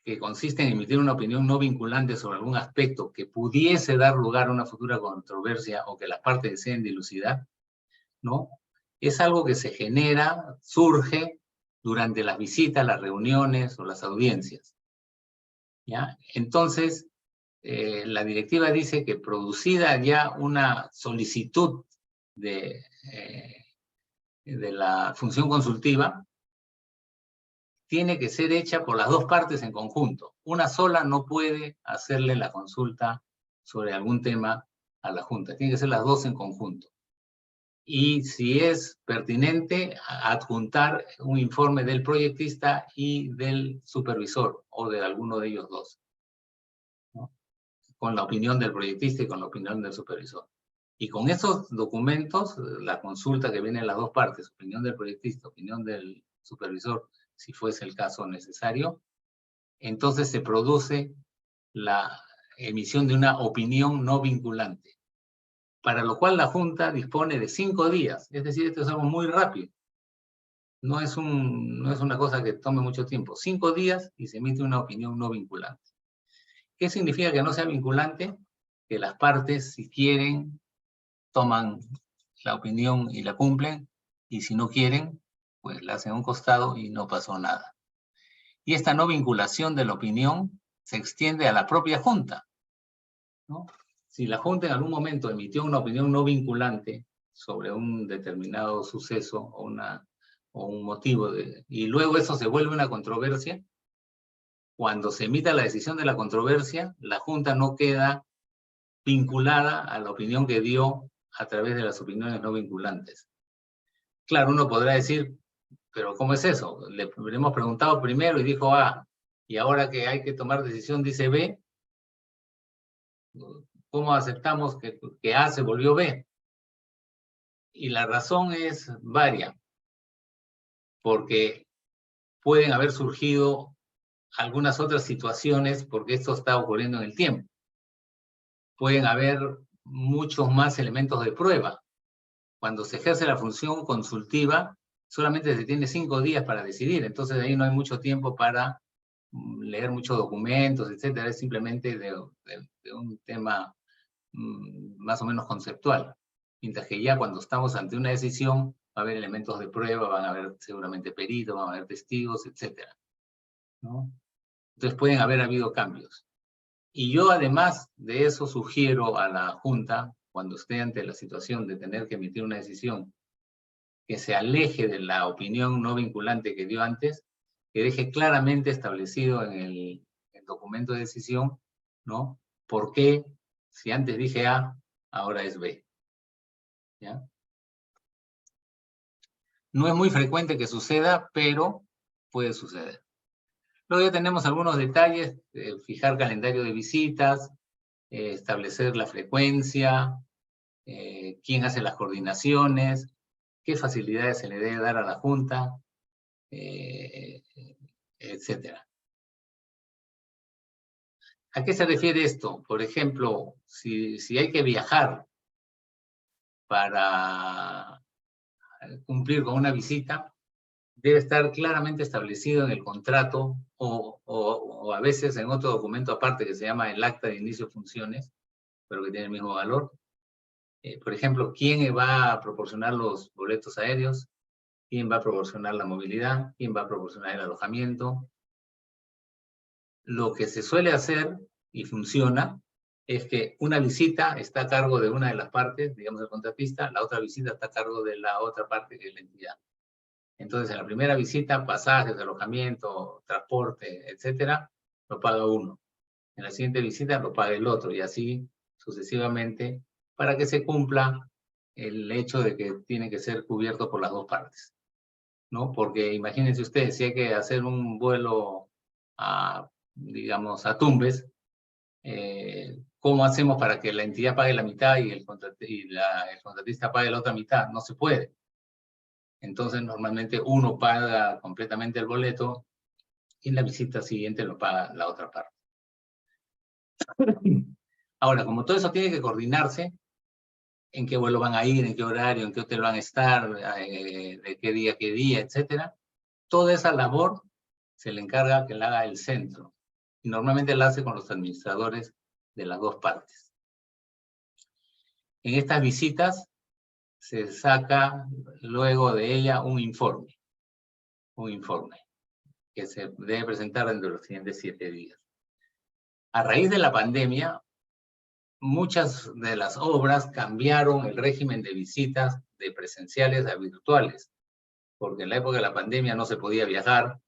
que consiste en emitir una opinión no vinculante sobre algún aspecto que pudiese dar lugar a una futura controversia o que las partes deseen dilucidar, ¿no? Es algo que se genera, surge durante las visitas, las reuniones o las audiencias, ¿ya? Entonces, la directiva dice que producida ya una solicitud de la función consultiva, tiene que ser hecha por las dos partes en conjunto. Una sola no puede hacerle la consulta sobre algún tema a la Junta. Tiene que ser las dos en conjunto. Y si es pertinente, adjuntar un informe del proyectista y del supervisor, o de alguno de ellos dos, ¿no? Con la opinión del proyectista y con la opinión del supervisor. Y con esos documentos, la consulta que viene de las dos partes, opinión del proyectista, opinión del supervisor, si fuese el caso necesario, entonces se produce la emisión de una opinión no vinculante, para lo cual la Junta dispone de 5 días, es decir, esto es algo muy rápido. No es una cosa que tome mucho tiempo. 5 días y se emite una opinión no vinculante. ¿Qué significa que no sea vinculante? Que las partes, si quieren, toman la opinión y la cumplen, y si no quieren, pues la hacen a un costado y no pasó nada. Y esta no vinculación de la opinión se extiende a la propia Junta, ¿no? Si la Junta en algún momento emitió una opinión no vinculante sobre un determinado suceso o un motivo, y luego eso se vuelve una controversia, cuando se emita la decisión de la controversia, la Junta no queda vinculada a la opinión que dio a través de las opiniones no vinculantes. Claro, uno podrá decir, pero ¿cómo es eso? Le hemos preguntado primero y dijo A, y ahora que hay que tomar decisión dice B. ¿Cómo aceptamos que A se volvió B? Y la razón es varia, porque pueden haber surgido algunas otras situaciones, porque esto está ocurriendo en el tiempo. Pueden haber muchos más elementos de prueba. Cuando se ejerce la función consultiva, solamente se tiene 5 días para decidir, entonces ahí no hay mucho tiempo para leer muchos documentos, etcétera. Es simplemente de un tema más o menos conceptual. Mientras que ya cuando estamos ante una decisión, va a haber elementos de prueba, van a haber seguramente peritos, van a haber testigos, etcétera, ¿no? Entonces pueden haber habido cambios. Y yo además de eso sugiero a la Junta, cuando esté ante la situación de tener que emitir una decisión, que se aleje de la opinión no vinculante que dio antes, que deje claramente establecido en el documento de decisión, ¿no? ¿Por qué, si antes dije A, ahora es B? ¿Ya? No es muy frecuente que suceda, pero puede suceder. Luego ya tenemos algunos detalles, fijar calendario de visitas, establecer la frecuencia, quién hace las coordinaciones, qué facilidades se le debe dar a la Junta, etcétera. ¿A qué se refiere esto? Por ejemplo, si hay que viajar para cumplir con una visita, debe estar claramente establecido en el contrato o a veces en otro documento aparte que se llama el acta de inicio de funciones, pero que tiene el mismo valor. Por ejemplo, ¿quién va a proporcionar los boletos aéreos? ¿Quién va a proporcionar la movilidad? ¿Quién va a proporcionar el alojamiento? Lo que se suele hacer y funciona es que una visita está a cargo de una de las partes, digamos el contratista, la otra visita está a cargo de la otra parte, que es la entidad. Entonces, en la primera visita, pasajes, alojamiento, transporte, etcétera, lo paga uno. En la siguiente visita lo paga el otro, y así sucesivamente, para que se cumpla el hecho de que tiene que ser cubierto por las dos partes, ¿no? Porque imagínense ustedes, si hay que hacer un vuelo a, digamos, a Tumbes, ¿cómo hacemos para que la entidad pague la mitad y el contratista pague la otra mitad? No se puede. Entonces, normalmente uno paga completamente el boleto y en la visita siguiente lo paga la otra parte. Ahora, como todo eso tiene que coordinarse, en qué vuelo van a ir, en qué horario, en qué hotel van a estar, de qué día, etcétera, toda esa labor se le encarga que la haga el centro. Y normalmente la hace con los administradores de las dos partes. En estas visitas se saca luego de ella un informe que se debe presentar dentro de los siguientes 7 días. A raíz de la pandemia, muchas de las obras cambiaron el régimen de visitas de presenciales a virtuales, porque en la época de la pandemia no se podía viajar,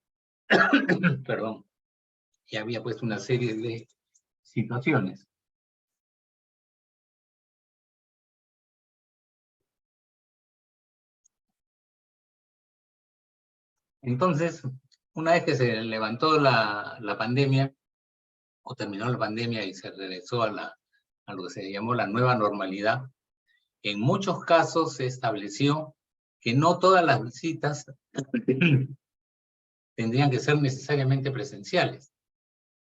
perdón, y había puesto una serie de situaciones. Entonces, una vez que se levantó la pandemia, o terminó la pandemia y se regresó a lo que se llamó la nueva normalidad, en muchos casos se estableció que no todas las visitas tendrían que ser necesariamente presenciales.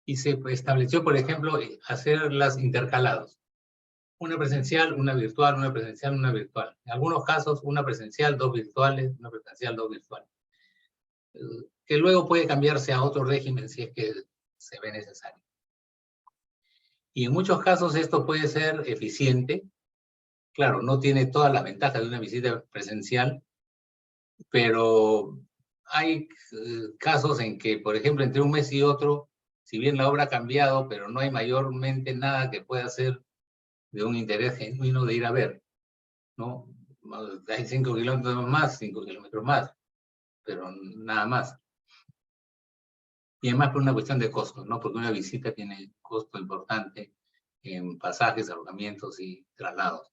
Y se estableció, por ejemplo, hacerlas intercalados. Una presencial, una virtual, una presencial, una virtual. En algunos casos, una presencial, 2 virtuales, una presencial, 2 virtuales. Que luego puede cambiarse a otro régimen si es que se ve necesario. Y en muchos casos esto puede ser eficiente. Claro, no tiene todas las ventajas de una visita presencial, pero hay casos en que, por ejemplo, entre un mes y otro, si bien la obra ha cambiado, pero no hay mayormente nada que pueda ser de un interés genuino de ir a ver, ¿no? Hay 5 kilómetros más, 5 kilómetros más, pero nada más. Y además por una cuestión de costos, ¿no? Porque una visita tiene costo importante en pasajes, alojamientos y traslados.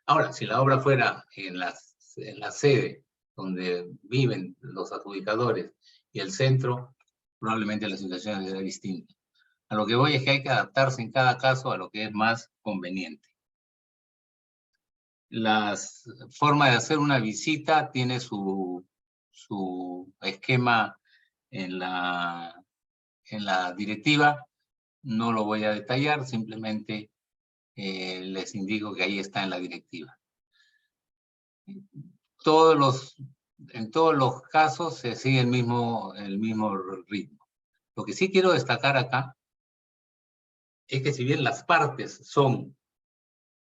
Ahora, si la obra fuera en la sede donde viven los adjudicadores y el centro, probablemente la situación sería distinta. A lo que voy es que hay que adaptarse en cada caso a lo que es más conveniente. La forma de hacer una visita tiene su esquema en la directiva. No lo voy a detallar, simplemente les indico que ahí está en la directiva. En todos los casos se sigue el mismo ritmo. Lo que sí quiero destacar acá es que si bien las partes son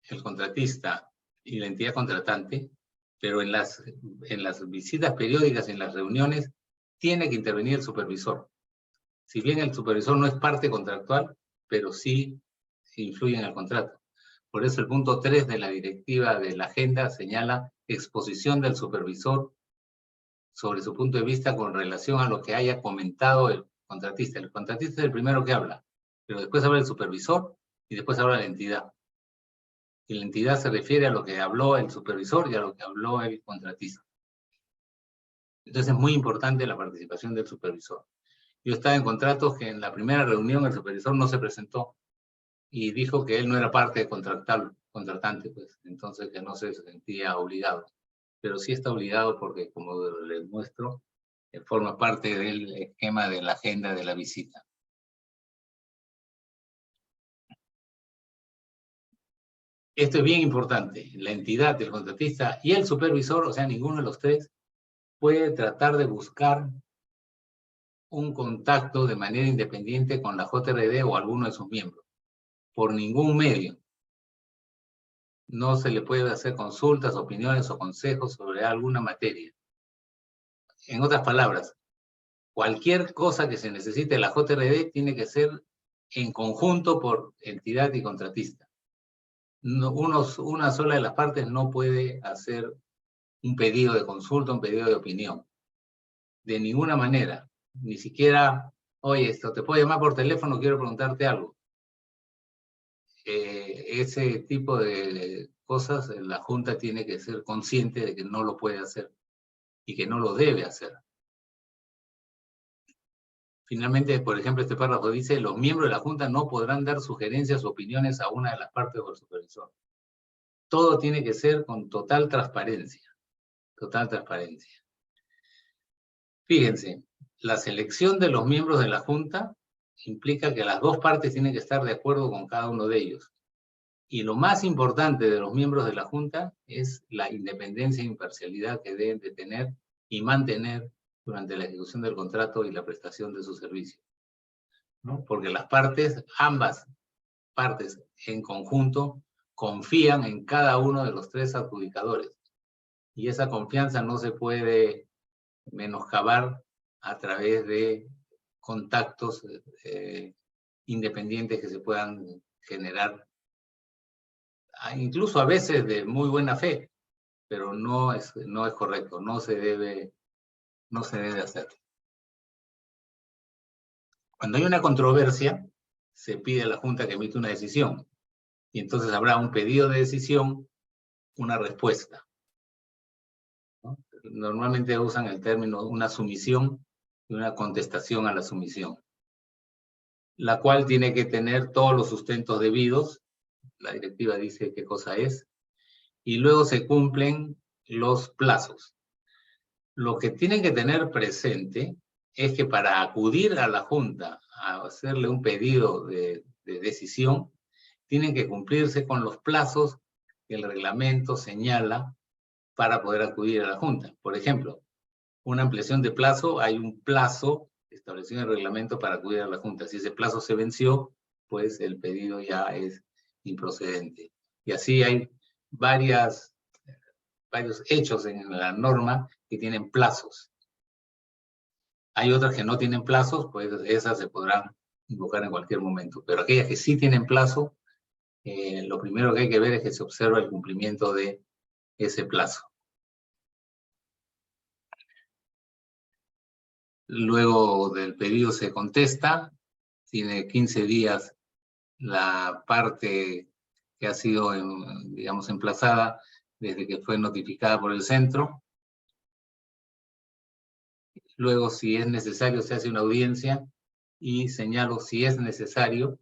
el contratista y la entidad contratante, pero en las visitas periódicas, en las reuniones, tiene que intervenir el supervisor. Si bien el supervisor no es parte contractual, pero sí influye en el contrato. Por eso el punto 3 de la directiva de la agenda señala exposición del supervisor sobre su punto de vista con relación a lo que haya comentado el contratista. El contratista es el primero que habla, pero después habla el supervisor y después habla la entidad. Y la entidad se refiere a lo que habló el supervisor y a lo que habló el contratista. Entonces es muy importante la participación del supervisor. Yo estaba en contratos que en la primera reunión el supervisor no se presentó y dijo que él no era parte de contratante, pues, entonces que no se sentía obligado. Pero sí está obligado porque, como les muestro, forma parte del esquema de la agenda de la visita. Esto es bien importante. La entidad, el contratista y el supervisor, o sea, ninguno de los tres, puede tratar de buscar un contacto de manera independiente con la JRD o alguno de sus miembros. Por ningún medio. No se le puede hacer consultas, opiniones o consejos sobre alguna materia. En otras palabras, cualquier cosa que se necesite de la JRD tiene que ser en conjunto por entidad y contratista. No, una sola de las partes no puede hacer un pedido de consulta, un pedido de opinión. De ninguna manera. Ni siquiera, oye, te puedo llamar por teléfono, quiero preguntarte algo. Ese tipo de cosas, la Junta tiene que ser consciente de que no lo puede hacer y que no lo debe hacer. Finalmente, por ejemplo, este párrafo dice, los miembros de la Junta no podrán dar sugerencias o opiniones a una de las partes o al supervisor. Todo tiene que ser con total transparencia. Total transparencia. Fíjense, la selección de los miembros de la Junta implica que las dos partes tienen que estar de acuerdo con cada uno de ellos. Y lo más importante de los miembros de la Junta es la independencia e imparcialidad que deben de tener y mantener durante la ejecución del contrato y la prestación de su servicio, ¿no? Porque las partes, ambas partes en conjunto, confían en cada uno de los tres adjudicadores. Y esa confianza no se puede menoscabar a través de contactos independientes que se puedan generar, incluso a veces de muy buena fe, pero no es correcto, no se debe hacer. Cuando hay una controversia, se pide a la Junta que emita una decisión, y entonces habrá un pedido de decisión, una respuesta, ¿no? Normalmente usan el término una sumisión y una contestación a la sumisión, la cual tiene que tener todos los sustentos debidos. La directiva dice qué cosa es, y luego se cumplen los plazos. Lo que tienen que tener presente es que para acudir a la Junta a hacerle un pedido de decisión, tienen que cumplirse con los plazos que el reglamento señala para poder acudir a la Junta. Por ejemplo, una ampliación de plazo, hay un plazo establecido en el reglamento para acudir a la Junta. Si ese plazo se venció, pues el pedido ya es improcedente. Y así hay varios hechos en la norma que tienen plazos. Hay otras que no tienen plazos, pues esas se podrán invocar en cualquier momento. Pero aquellas que sí tienen plazo, lo primero que hay que ver es que se observa el cumplimiento de ese plazo. Luego del pedido se contesta, tiene 15 días la parte que ha sido, digamos, emplazada desde que fue notificada por el centro. Luego, si es necesario, se hace una audiencia y señalo si es necesario.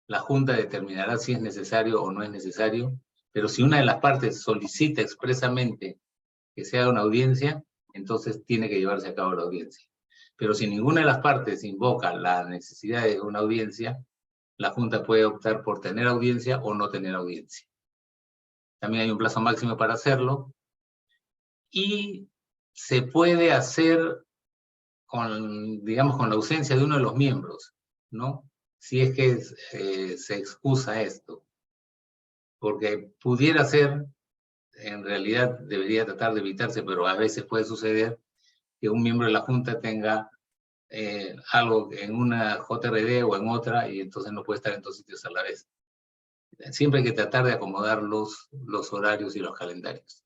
La Junta determinará si es necesario o no es necesario, pero si una de las partes solicita expresamente que se haga una audiencia, entonces tiene que llevarse a cabo la audiencia. Pero si ninguna de las partes invoca la necesidad de una audiencia, la Junta puede optar por tener audiencia o no tener audiencia. También hay un plazo máximo para hacerlo. Y se puede hacer con, digamos, con la ausencia de uno de los miembros, ¿no? Si es que se excusa esto. Porque pudiera ser, en realidad debería tratar de evitarse, pero a veces puede suceder que un miembro de la Junta tenga algo en una JRD o en otra, y entonces no puede estar en dos sitios a la vez. Siempre hay que tratar de acomodar los horarios y los calendarios.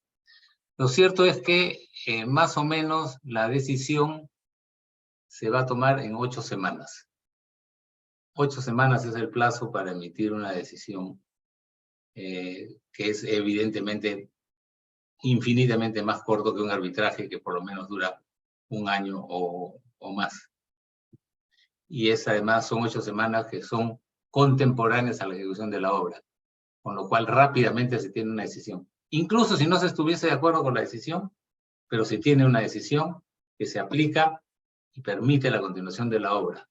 Lo cierto es que más o menos la decisión se va a tomar en 8 semanas. 8 semanas es el plazo para emitir una decisión que es evidentemente infinitamente más corto que un arbitraje que por lo menos dura un año o más. Y además son 8 semanas que son contemporáneas a la ejecución de la obra, con lo cual rápidamente se tiene una decisión. Incluso si no se estuviese de acuerdo con la decisión, pero se tiene una decisión que se aplica y permite la continuación de la obra.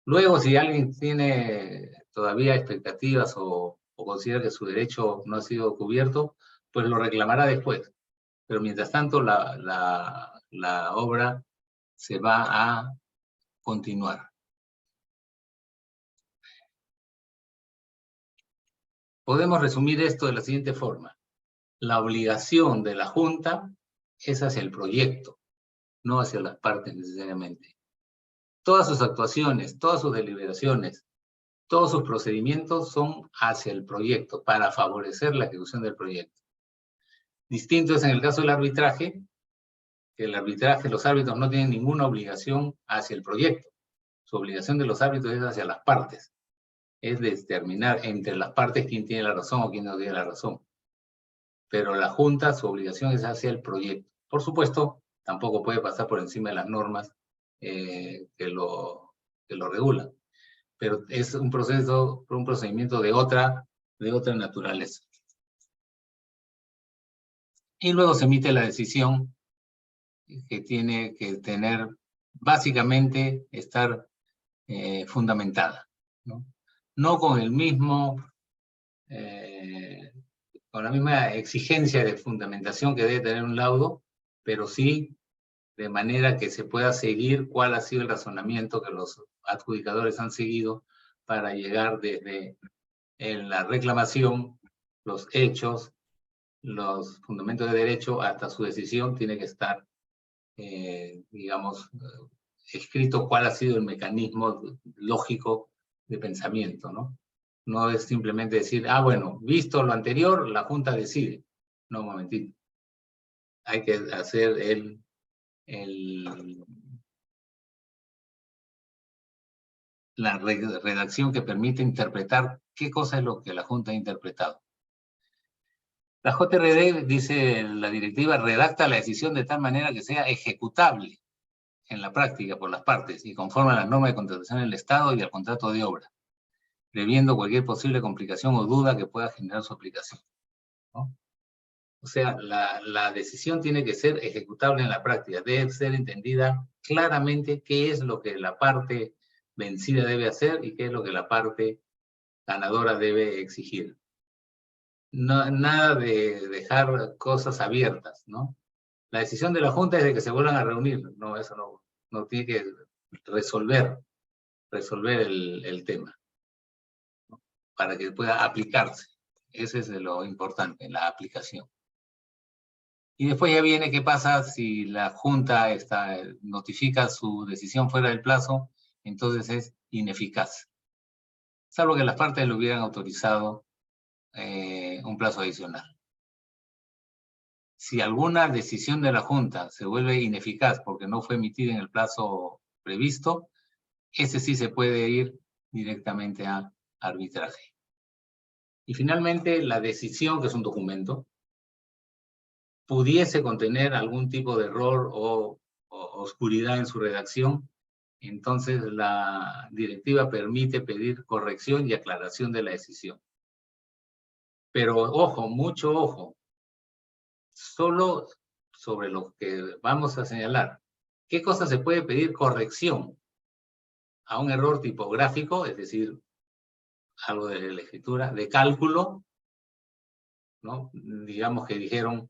Luego, si alguien tiene todavía expectativas o o considera que su derecho no ha sido cubierto, pues lo reclamará después. Pero mientras tanto la obra se va a continuar. Podemos resumir esto de la siguiente forma. La obligación de la Junta es hacia el proyecto, no hacia las partes necesariamente. Todas sus actuaciones, todas sus deliberaciones, todos sus procedimientos son hacia el proyecto, para favorecer la ejecución del proyecto. Distinto es en el caso del arbitraje, que el arbitraje, los árbitros no tienen ninguna obligación hacia el proyecto. Su obligación de los árbitros es hacia las partes. Es determinar entre las partes quién tiene la razón o quién no tiene la razón. Pero la Junta, su obligación es hacia el proyecto. Por supuesto, tampoco puede pasar por encima de las normas que lo regulan. Pero es un procedimiento de otra naturaleza. Y luego se emite la decisión que tiene que tener, básicamente, estar fundamentada, ¿no? No con el mismo, con la misma exigencia de fundamentación que debe tener un laudo, pero sí de manera que se pueda seguir cuál ha sido el razonamiento que los adjudicadores han seguido para llegar desde la reclamación, los hechos, los fundamentos de derecho hasta su decisión. Tiene que estar, digamos, escrito cuál ha sido el mecanismo lógico de pensamiento, ¿no? No es simplemente decir, bueno, visto lo anterior, la Junta decide. No, un momentito. Hay que hacer la redacción que permite interpretar qué cosa es lo que la Junta ha interpretado. La JRD, dice la directiva, redacta la decisión de tal manera que sea ejecutable en la práctica por las partes y conforme a las normas de contratación del Estado y al contrato de obra, previendo cualquier posible complicación o duda que pueda generar su aplicación, ¿no? O sea, la decisión tiene que ser ejecutable en la práctica, debe ser entendida claramente qué es lo que la parte vencida debe hacer y qué es lo que la parte ganadora debe exigir. No, nada de dejar cosas abiertas, ¿no? La decisión de la Junta es de que se vuelvan a reunir. No, eso no tiene que resolver el tema, ¿no? Para que pueda aplicarse. Ese es lo importante, la aplicación. Y después ya viene qué pasa si la Junta notifica su decisión fuera del plazo, entonces es ineficaz. Salvo que las partes le hubieran autorizado un plazo adicional. Si alguna decisión de la Junta se vuelve ineficaz porque no fue emitida en el plazo previsto, ese sí se puede ir directamente a arbitraje. Y finalmente, la decisión, que es un documento, pudiese contener algún tipo de error o oscuridad en su redacción, entonces la directiva permite pedir corrección y aclaración de la decisión. Pero ojo, mucho ojo, solo sobre lo que vamos a señalar. ¿Qué cosa se puede pedir corrección? A un error tipográfico, es decir, algo de la escritura, de cálculo, ¿no? Digamos que dijeron,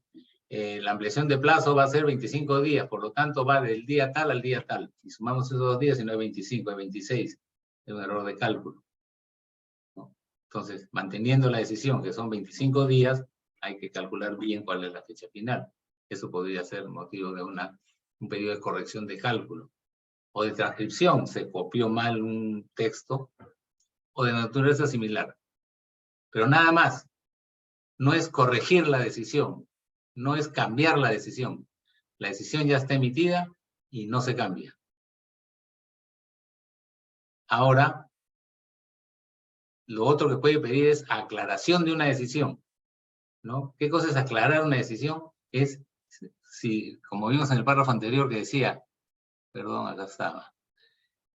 la ampliación de plazo va a ser 25 días, por lo tanto va del día tal al día tal. Y sumamos esos 2 días y no es 25, es 26. Es un error de cálculo, ¿no? Entonces, manteniendo la decisión que son 25 días, hay que calcular bien cuál es la fecha final. Eso podría ser motivo de un pedido de corrección de cálculo. O de transcripción, se copió mal un texto, o de naturaleza similar. Pero nada más. No es corregir la decisión, no es cambiar la decisión. La decisión ya está emitida y no se cambia. Ahora, lo otro que puede pedir es aclaración de una decisión, ¿no? ¿Qué cosa es aclarar una decisión? Es, si, como vimos en el párrafo anterior que decía, perdón, acá estaba,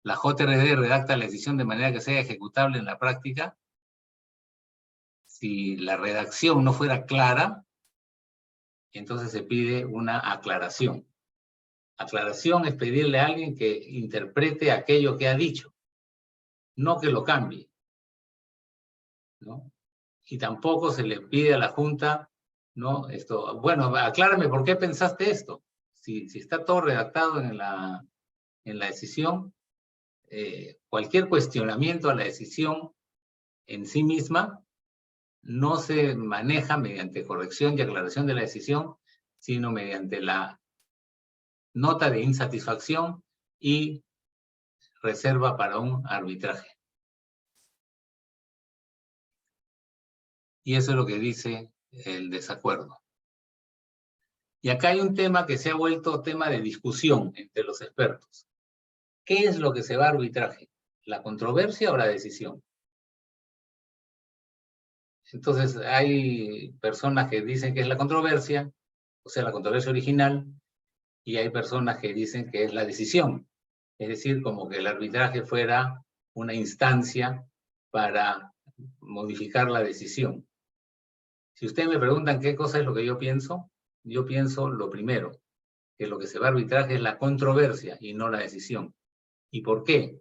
la JRD redacta la decisión de manera que sea ejecutable en la práctica. Si la redacción no fuera clara, entonces se pide una aclaración. Aclaración es pedirle a alguien que interprete aquello que ha dicho, no que lo cambie, ¿no? y tampoco se le pide a la Junta, ¿no? Bueno, aclárame por qué pensaste esto. Si está todo redactado en la decisión, cualquier cuestionamiento a la decisión en sí misma no se maneja mediante corrección y aclaración de la decisión, sino mediante la nota de insatisfacción y reserva para un arbitraje. Y eso es lo que dice el desacuerdo. Y acá hay un tema que se ha vuelto tema de discusión entre los expertos. ¿Qué es lo que se va a arbitraje? ¿La controversia o la decisión? Entonces hay personas que dicen que es la controversia, o sea, la controversia original, y hay personas que dicen que es la decisión. Es decir, como que el arbitraje fuera una instancia para modificar la decisión. Si ustedes me preguntan qué cosa es lo que yo pienso lo primero, que lo que se va a arbitraje es la controversia y no la decisión. ¿Y por qué?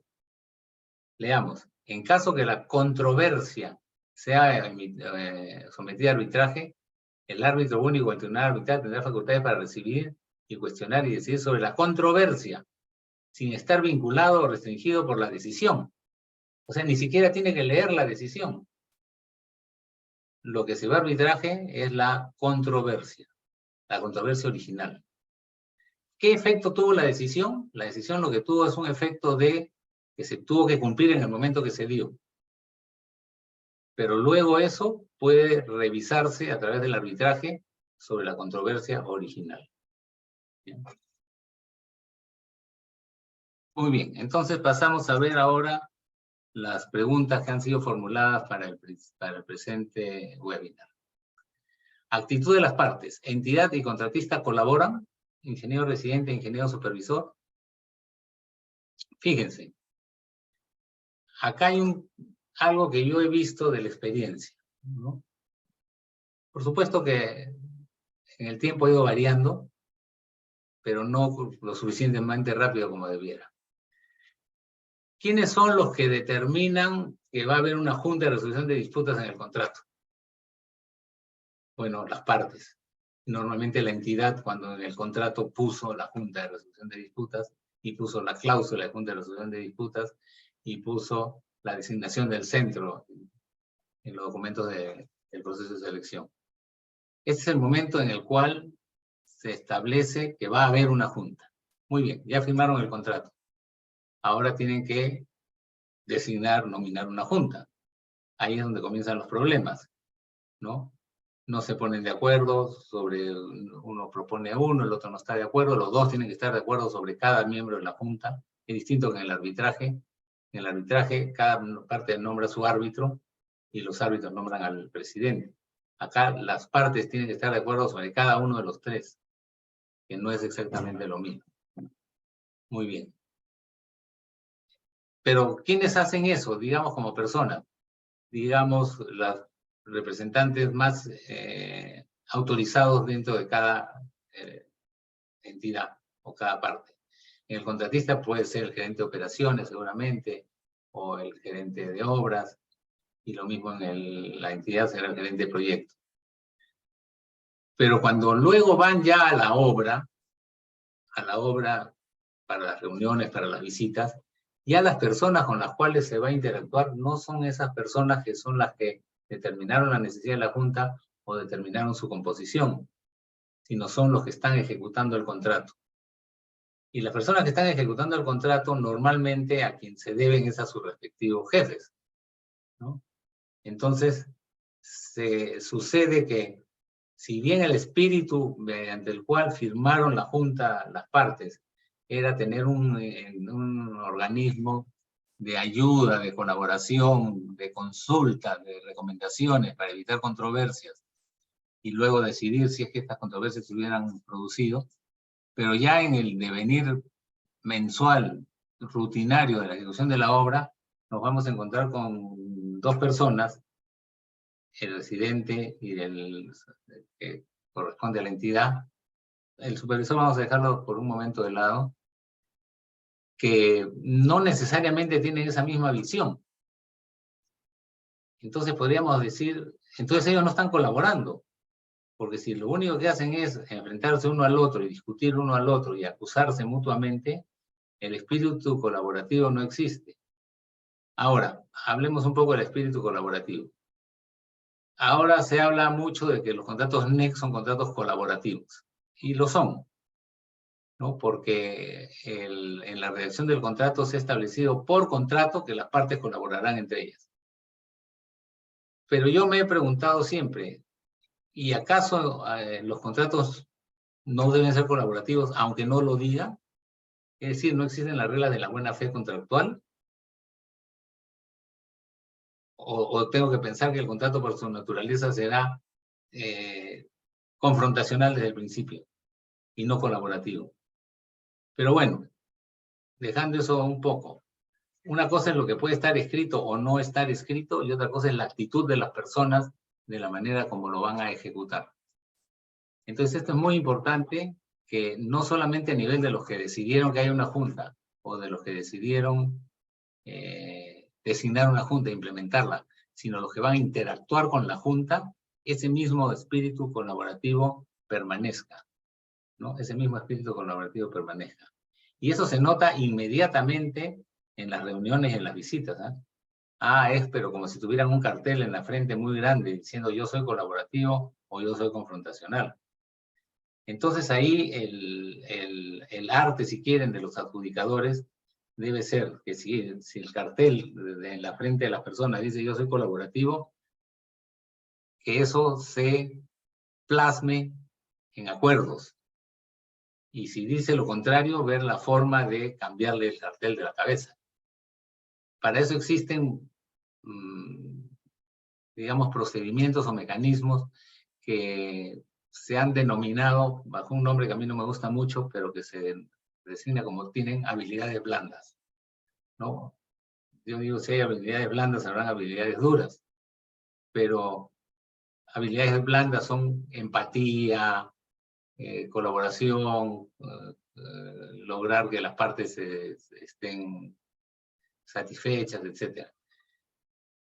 Leamos. En caso que la controversia sea sometida a arbitraje, el árbitro único del tribunal arbitral tendrá facultades para recibir y cuestionar y decidir sobre la controversia, sin estar vinculado o restringido por la decisión. O sea, ni siquiera tiene que leer la decisión. Lo que se va a arbitraje es la controversia original. ¿Qué efecto tuvo la decisión? La decisión lo que tuvo es un efecto de que se tuvo que cumplir en el momento que se dio. Pero luego eso puede revisarse a través del arbitraje sobre la controversia original. ¿Bien? Muy bien, entonces pasamos a ver ahora las preguntas que han sido formuladas para el presente webinar. Actitud de las partes. ¿Entidad y contratista colaboran? Ingeniero residente, ingeniero supervisor. Fíjense, acá hay algo que yo he visto de la experiencia, ¿no? Por supuesto que en el tiempo ha ido variando, pero no lo suficientemente rápido como debiera. ¿Quiénes son los que determinan que va a haber una junta de resolución de disputas en el contrato? Bueno, las partes. Normalmente la entidad, cuando en el contrato puso la junta de resolución de disputas y puso la cláusula de junta de resolución de disputas y puso la designación del centro en los documentos del proceso de selección. Este es el momento en el cual se establece que va a haber una junta. Muy bien, ya firmaron el contrato. Ahora tienen que nominar una junta. Ahí es donde comienzan los problemas, ¿no? No se ponen de acuerdo sobre, uno propone a uno, el otro no está de acuerdo, los dos tienen que estar de acuerdo sobre cada miembro de la junta. Es distinto que en el arbitraje. En el arbitraje, cada parte nombra a su árbitro y los árbitros nombran al presidente. Acá las partes tienen que estar de acuerdo sobre cada uno de los tres, que no es exactamente lo mismo. Muy bien. Pero, ¿quiénes hacen eso? Digamos, como personas. Digamos, las representantes más autorizados dentro de cada entidad o cada parte. En el contratista puede ser el gerente de operaciones, seguramente, o el gerente de obras, y lo mismo en la entidad será el gerente de proyecto. Pero cuando luego van ya a la obra para las reuniones, para las visitas, ya las personas con las cuales se va a interactuar no son esas personas que son las que determinaron la necesidad de la junta o determinaron su composición, sino son los que están ejecutando el contrato. Y las personas que están ejecutando el contrato normalmente a quien se deben es a sus respectivos jefes, ¿no? Entonces, sucede que si bien el espíritu mediante el cual firmaron la junta las partes era tener un organismo de ayuda, de colaboración, de consulta, de recomendaciones para evitar controversias y luego decidir si es que estas controversias se hubieran producido, pero ya en el devenir mensual, rutinario de la ejecución de la obra, nos vamos a encontrar con dos personas, el residente y el que corresponde a la entidad. El supervisor vamos a dejarlo por un momento de lado, que no necesariamente tienen esa misma visión. Entonces podríamos decir, entonces ellos no están colaborando. Porque si lo único que hacen es enfrentarse uno al otro y discutir uno al otro y acusarse mutuamente, el espíritu colaborativo no existe. Ahora, hablemos un poco del espíritu colaborativo. Ahora se habla mucho de que los contratos NEC son contratos colaborativos. Y lo son, ¿no? Porque en la redacción del contrato se ha establecido por contrato que las partes colaborarán entre ellas. Pero yo me he preguntado siempre, ¿y acaso los contratos no deben ser colaborativos aunque no lo digan? Es decir, ¿no existen las reglas de la buena fe contractual? ¿O tengo que pensar que el contrato por su naturaleza será confrontacional desde el principio y no colaborativo? Pero bueno, dejando eso un poco. Una cosa es lo que puede estar escrito o no estar escrito y otra cosa es la actitud de las personas de la manera como lo van a ejecutar. Entonces esto es muy importante, que no solamente a nivel de los que decidieron que haya una junta o de los que decidieron designar una junta e implementarla, sino los que van a interactuar con la junta, ese mismo espíritu colaborativo permanezca, ¿no? Ese mismo espíritu colaborativo permanezca. Y eso se nota inmediatamente en las reuniones, en las visitas, ¿eh? Pero como si tuvieran un cartel en la frente muy grande diciendo yo soy colaborativo o yo soy confrontacional. Entonces ahí el arte, si quieren, de los adjudicadores debe ser que si el cartel en la frente de las personas dice yo soy colaborativo, que eso se plasme en acuerdos. Y si dice lo contrario, ver la forma de cambiarle el cartel de la cabeza. Para eso existen, digamos, procedimientos o mecanismos que se han denominado bajo un nombre que a mí no me gusta mucho, pero que se designa como tienen habilidades blandas, ¿no? Yo digo, si hay habilidades blandas, habrán habilidades duras, pero habilidades blandas son empatía, colaboración, lograr que las partes estén satisfechas, etc.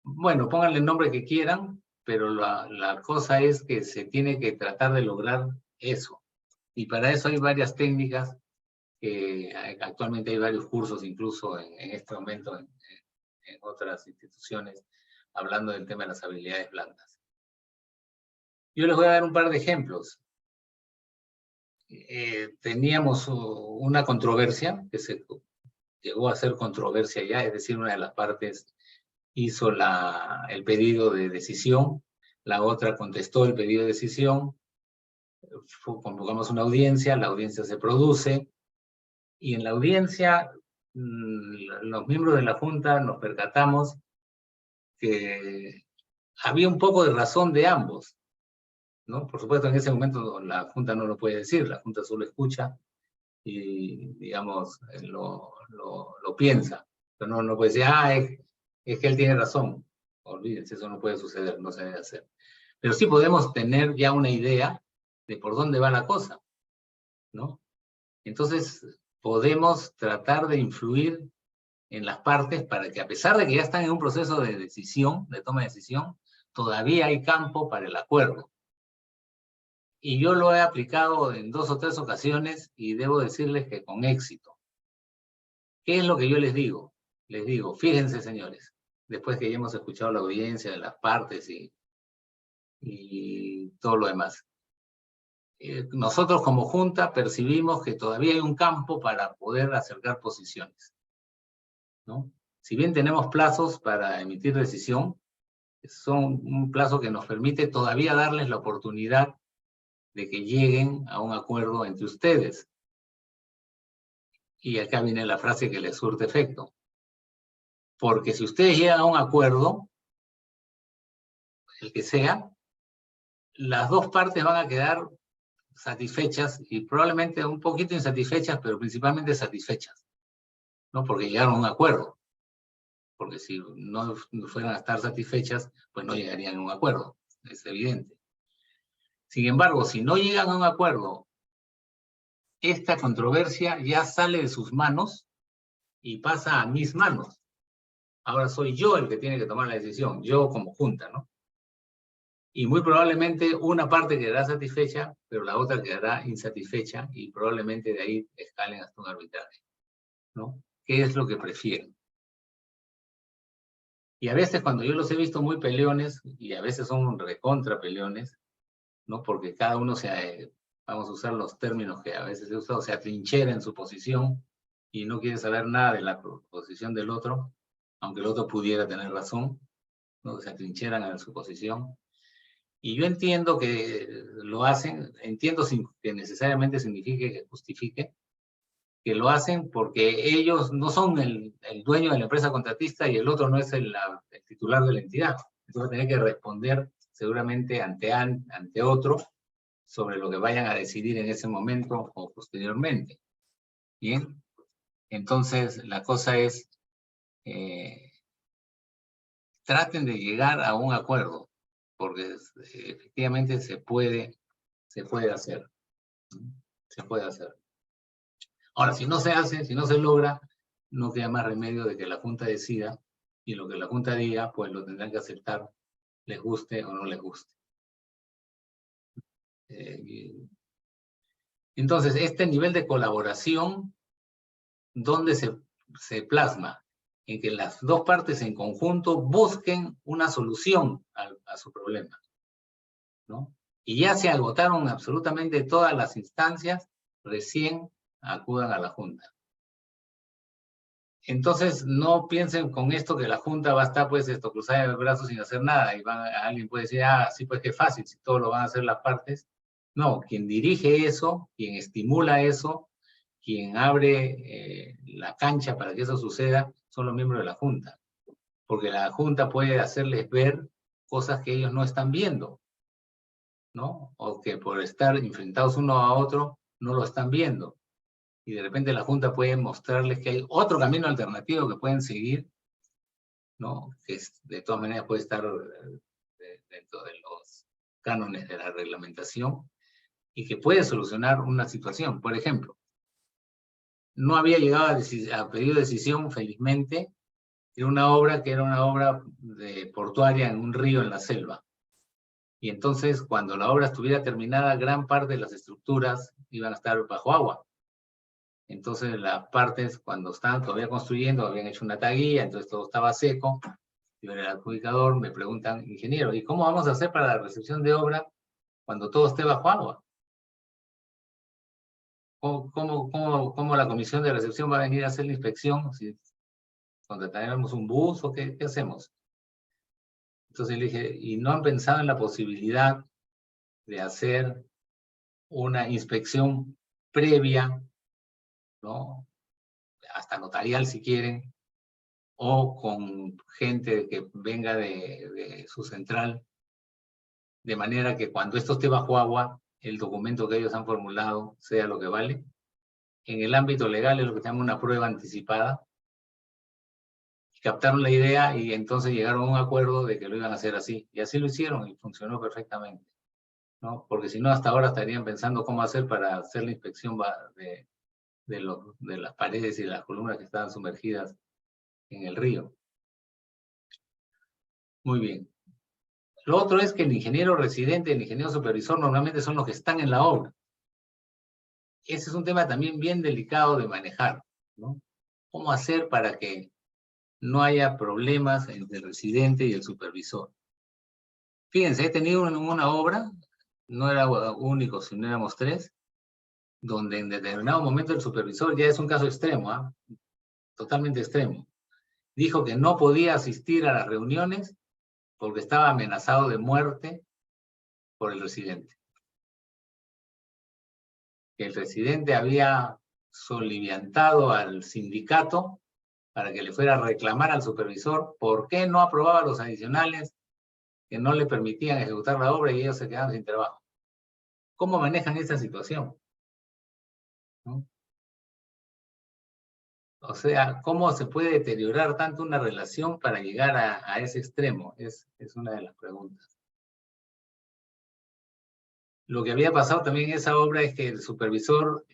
Bueno, pónganle el nombre que quieran, pero la cosa es que se tiene que tratar de lograr eso. Y para eso hay varias técnicas, actualmente hay varios cursos incluso en este momento en otras instituciones, hablando del tema de las habilidades blandas. Yo les voy a dar un par de ejemplos. Teníamos una controversia, que se llegó a ser controversia ya, es decir, una de las partes hizo el pedido de decisión, la otra contestó el pedido de decisión, convocamos una audiencia, la audiencia se produce, y en la audiencia los miembros de la Junta nos percatamos que había un poco de razón de ambos, ¿no? Por supuesto, en ese momento la Junta no lo puede decir, la Junta solo escucha y, digamos, lo piensa, pero no puede decir, es que él tiene razón. Olvídense, eso no puede suceder, no se debe hacer. Pero sí podemos tener ya una idea de por dónde va la cosa, ¿no? Entonces, podemos tratar de influir en las partes para que, a pesar de que ya están en un proceso de decisión, de toma de decisión, todavía hay campo para el acuerdo. Y yo lo he aplicado en 2 o 3 ocasiones y debo decirles que con éxito. ¿Qué es lo que yo les digo? Les digo, fíjense, señores, después que ya hemos escuchado la audiencia de las partes y todo lo demás. Nosotros como Junta percibimos que todavía hay un campo para poder acercar posiciones, ¿no? Si bien tenemos plazos para emitir decisión, son un plazo que nos permite todavía darles la oportunidad de que lleguen a un acuerdo entre ustedes. Y acá viene la frase que les surte efecto. Porque si ustedes llegan a un acuerdo, el que sea, las dos partes van a quedar satisfechas y probablemente un poquito insatisfechas, pero principalmente satisfechas, ¿no? Porque llegaron a un acuerdo. Porque si no fueran a estar satisfechas, pues no llegarían a un acuerdo, es evidente. Sin embargo, si no llegan a un acuerdo, esta controversia ya sale de sus manos y pasa a mis manos. Ahora soy yo el que tiene que tomar la decisión, yo como Junta, ¿no? Y muy probablemente una parte quedará satisfecha, pero la otra quedará insatisfecha y probablemente de ahí escalen hasta un arbitraje, ¿no? ¿Qué es lo que prefieren? Y a veces cuando yo los he visto muy peleones, y a veces son recontra peleones, ¿no? Porque cada uno vamos a usar los términos que a veces he usado, se atrinchera en su posición y no quiere saber nada de la posición del otro, aunque el otro pudiera tener razón, ¿no? Se atrincheran en su posición. Y yo entiendo que lo hacen, entiendo sin que necesariamente signifique que justifique, que lo hacen porque ellos no son el dueño de la empresa contratista y el otro no es el titular de la entidad. Entonces va a tener que responder seguramente ante otro sobre lo que vayan a decidir en ese momento o posteriormente. Bien, entonces la cosa es, traten de llegar a un acuerdo, porque efectivamente se puede hacer. Se puede hacer. Ahora, si no se hace, si no se logra, no queda más remedio de que la Junta decida, y lo que la Junta diga, pues lo tendrán que aceptar, les guste o no les guste. Entonces, este nivel de colaboración, ¿dónde se plasma? En que las dos partes en conjunto busquen una solución a su problema, ¿no? Y ya se agotaron absolutamente todas las instancias, recién acudan a la Junta. Entonces, no piensen con esto que la Junta va a estar, pues, cruzada de brazos sin hacer nada, y alguien puede decir, sí, pues, qué fácil, si todo lo van a hacer las partes. No, quien dirige eso, quien estimula eso, quien abre la cancha para que eso suceda, son los miembros de la Junta. Porque la Junta puede hacerles ver cosas que ellos no están viendo, ¿no? O que por estar enfrentados uno a otro, no lo están viendo. Y de repente la Junta puede mostrarles que hay otro camino alternativo que pueden seguir, ¿no? Que de todas maneras puede estar dentro de los cánones de la reglamentación y que puede solucionar una situación. Por ejemplo, no había llegado a pedido de decisión, felizmente, de una obra que era una obra portuaria en un río en la selva. Y entonces, cuando la obra estuviera terminada, gran parte de las estructuras iban a estar bajo agua. Entonces, las partes, cuando estaban todavía construyendo, habían hecho una taguilla, entonces todo estaba seco. Yo era el adjudicador, me preguntan, ingeniero, ¿y cómo vamos a hacer para la recepción de obra cuando todo esté bajo agua? ¿Cómo la comisión de recepción va a venir a hacer la inspección? Si contrataremos un bus o qué hacemos? Entonces le dije, ¿y no han pensado en la posibilidad de hacer una inspección previa, ¿no? Hasta notarial si quieren, o con gente que venga de su central, de manera que cuando esto esté bajo agua, el documento que ellos han formulado sea lo que vale? En el ámbito legal es lo que se llama una prueba anticipada. Captaron la idea y entonces llegaron a un acuerdo de que lo iban a hacer así. Y así lo hicieron y funcionó perfectamente, ¿no? Porque si no, hasta ahora estarían pensando cómo hacer para hacer la inspección de las paredes y las columnas que estaban sumergidas en el río. Muy bien. Lo otro es que el ingeniero residente y el ingeniero supervisor normalmente son los que están en la obra. Ese es un tema también bien delicado de manejar, ¿no? ¿Cómo hacer para que no haya problemas entre el residente y el supervisor? Fíjense, he tenido una obra, no era único, sino éramos 3, donde en determinado momento el supervisor, ya es un caso extremo, totalmente extremo, dijo que no podía asistir a las reuniones porque estaba amenazado de muerte por el residente. Que el residente había soliviantado al sindicato para que le fuera a reclamar al supervisor por qué no aprobaba los adicionales que no le permitían ejecutar la obra y ellos se quedaban sin trabajo. ¿Cómo manejan esa situación? ¿No? O sea, ¿cómo se puede deteriorar tanto una relación para llegar a ese extremo? Es una de las preguntas. Lo que había pasado también en esa obra es que el supervisor,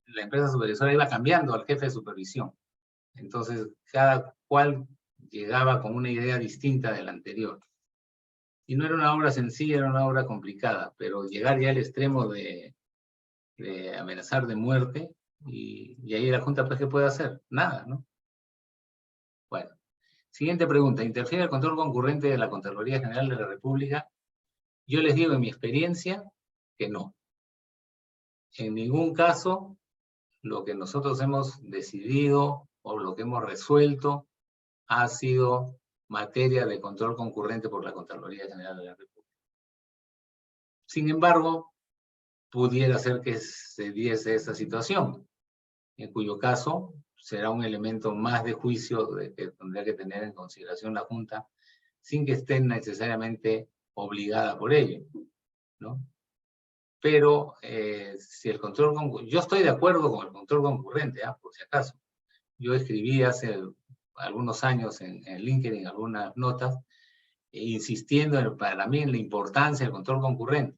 la empresa supervisora iba cambiando al jefe de supervisión. Entonces, cada cual llegaba con una idea distinta de la anterior. Y no era una obra sencilla, era una obra complicada, pero llegar ya al extremo de amenazar de muerte, y ahí la Junta, pues, ¿qué puede hacer? Nada, ¿no? Bueno, siguiente pregunta. ¿Interfiere el control concurrente de la Contraloría General de la República? Yo les digo en mi experiencia que no. En ningún caso lo que nosotros hemos decidido o lo que hemos resuelto ha sido materia de control concurrente por la Contraloría General de la República. Sin embargo, pudiera ser que se diese esa situación, en cuyo caso será un elemento más de juicio que tendría que tener en consideración la Junta, sin que esté necesariamente obligada por ello, ¿no? Pero si el control concurrente, yo estoy de acuerdo con el control concurrente, por si acaso. Yo escribí hace algunos años en LinkedIn algunas notas, insistiendo para mí en la importancia del control concurrente,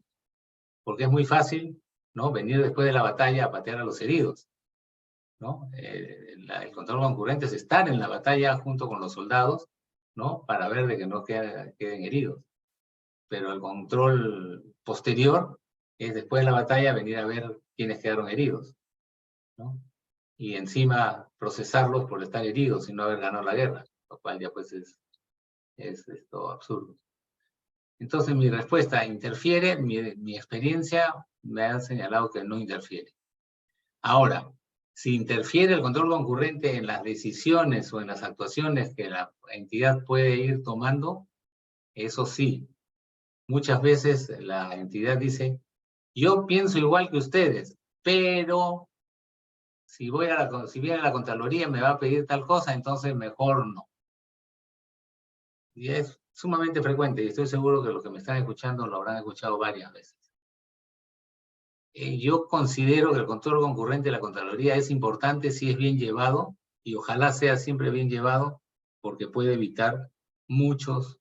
porque es muy fácil, ¿no?, venir después de la batalla a patear a los heridos, ¿no? El control concurrente es estar en la batalla junto con los soldados, ¿no?, para ver de que no queden heridos. Pero el control posterior es después de la batalla venir a ver quiénes quedaron heridos, ¿no? Y encima procesarlos por estar heridos y no haber ganado la guerra, lo cual ya pues es esto absurdo. Entonces mi respuesta, ¿interfiere? Mi experiencia me ha señalado que no interfiere. Ahora, si interfiere el control concurrente en las decisiones o en las actuaciones que la entidad puede ir tomando, eso sí. Muchas veces la entidad dice, yo pienso igual que ustedes, pero si viene a la Contraloría me va a pedir tal cosa, entonces mejor no. Y es sumamente frecuente, y estoy seguro que los que me están escuchando lo habrán escuchado varias veces. Yo considero que el control concurrente de la Contraloría es importante si es bien llevado, y ojalá sea siempre bien llevado, porque puede evitar muchos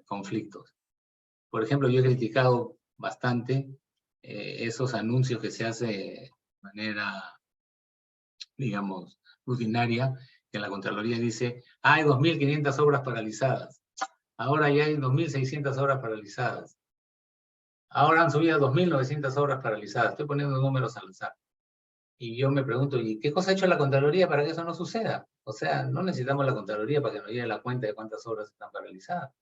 conflictos. Por ejemplo, yo he criticado bastante esos anuncios que se hace de manera, digamos, rutinaria, que la Contraloría dice, hay 2.500 obras paralizadas, ahora ya hay 2.600 obras paralizadas, ahora han subido a 2.900 obras paralizadas, estoy poniendo números al azar. Y yo me pregunto, ¿y qué cosa ha hecho la Contraloría para que eso no suceda? O sea, no necesitamos la Contraloría para que nos lleve la cuenta de cuántas obras están paralizadas,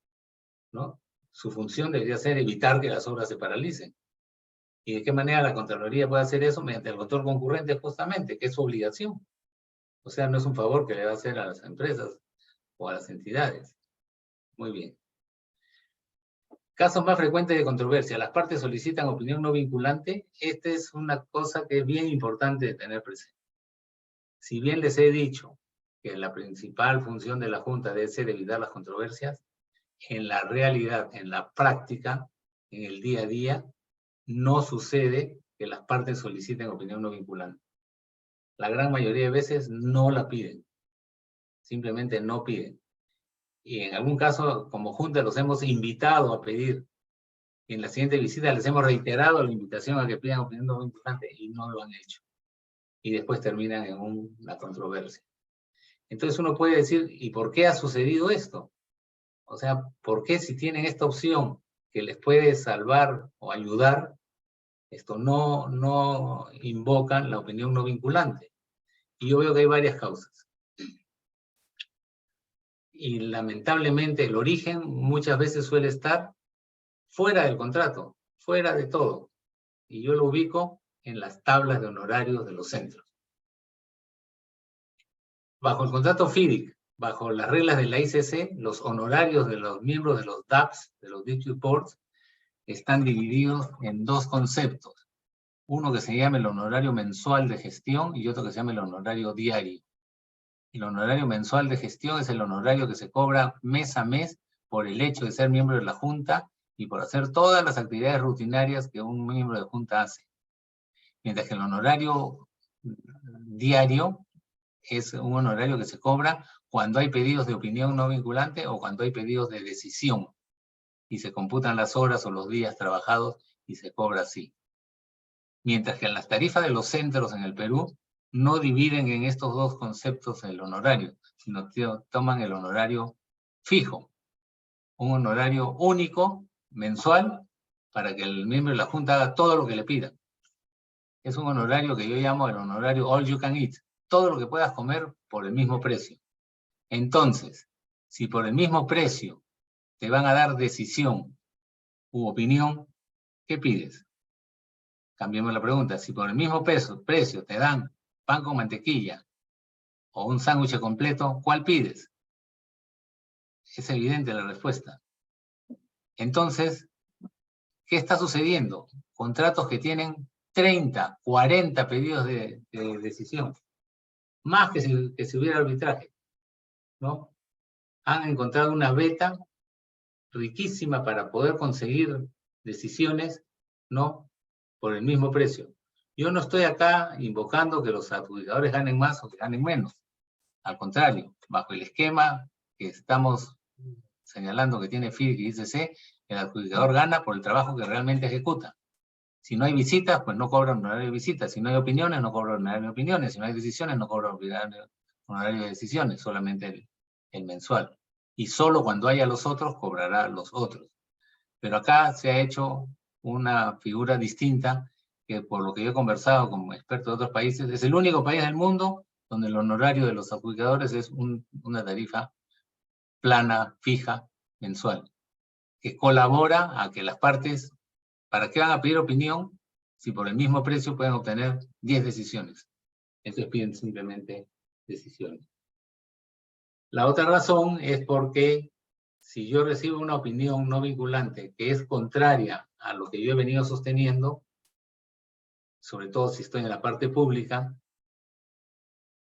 ¿no? Su función debería ser evitar que las obras se paralicen. ¿Y de qué manera la Contraloría puede hacer eso? Mediante el control concurrente, justamente, que es su obligación. O sea, no es un favor que le va a hacer a las empresas o a las entidades. Muy bien. Casos más frecuentes de controversia. Las partes solicitan opinión no vinculante. Esta es una cosa que es bien importante de tener presente. Si bien les he dicho que la principal función de la Junta debe ser evitar las controversias, en la realidad, en la práctica, en el día a día, no sucede que las partes soliciten opinión no vinculante. La gran mayoría de veces no la piden. Simplemente no piden. Y en algún caso, como Junta, los hemos invitado a pedir. Y en la siguiente visita les hemos reiterado la invitación a que pidan opinión no vinculante y no lo han hecho. Y después terminan en una controversia. Entonces uno puede decir, ¿y por qué ha sucedido esto? O sea, ¿por qué si tienen esta opción que les puede salvar o ayudar, esto no invocan la opinión no vinculante? Y yo veo que hay varias causas. Y lamentablemente el origen muchas veces suele estar fuera del contrato, fuera de todo. Y yo lo ubico en las tablas de honorarios de los centros. Bajo el contrato FIDIC, bajo las reglas de la ICC, los honorarios de los miembros de los DAPs, de los District Boards, están divididos en dos conceptos. Uno que se llama el honorario mensual de gestión y otro que se llama el honorario diario. El honorario mensual de gestión es el honorario que se cobra mes a mes por el hecho de ser miembro de la Junta y por hacer todas las actividades rutinarias que un miembro de Junta hace. Mientras que el honorario diario es un honorario que se cobra cuando hay pedidos de opinión no vinculante o cuando hay pedidos de decisión. Y se computan las horas o los días trabajados y se cobra así. Mientras que en las tarifas de los centros en el Perú no dividen en estos dos conceptos el honorario, sino que toman el honorario fijo. un honorario único, mensual, para que el miembro de la Junta haga todo lo que le pida. Es un honorario que yo llamo el honorario all you can eat. Todo lo que puedas comer por el mismo precio. Entonces, si por el mismo precio te van a dar decisión u opinión, ¿qué pides? Cambiemos la pregunta. Si por el mismo precio te dan pan con mantequilla o un sándwich completo, ¿cuál pides? Es evidente la respuesta. Entonces, ¿qué está sucediendo? Contratos que tienen 30, 40 pedidos de decisión, más que si hubiera arbitraje, ¿no? Han encontrado una beta riquísima para poder conseguir decisiones, ¿no? Por el mismo precio. Yo no estoy acá invocando que los adjudicadores ganen más o que ganen menos. Al contrario, bajo el esquema que estamos señalando que tiene FIDIC y ICC, el adjudicador gana por el trabajo que realmente ejecuta. Si no hay visitas, pues no cobra honorario de visitas. Si no hay opiniones, no cobra honorario de opiniones. Si no hay decisiones, no cobra honorario de decisiones, solamente el mensual. Y solo cuando haya los otros, cobrará los otros. Pero acá se ha hecho una figura distinta que, por lo que yo he conversado con expertos de otros países, es el único país del mundo donde el honorario de los adjudicadores es una tarifa plana, fija, mensual, que colabora a que las partes, ¿para qué van a pedir opinión si por el mismo precio pueden obtener 10 decisiones? Entonces piden simplemente decisiones. La otra razón es porque si yo recibo una opinión no vinculante que es contraria a lo que yo he venido sosteniendo, sobre todo si estoy en la parte pública,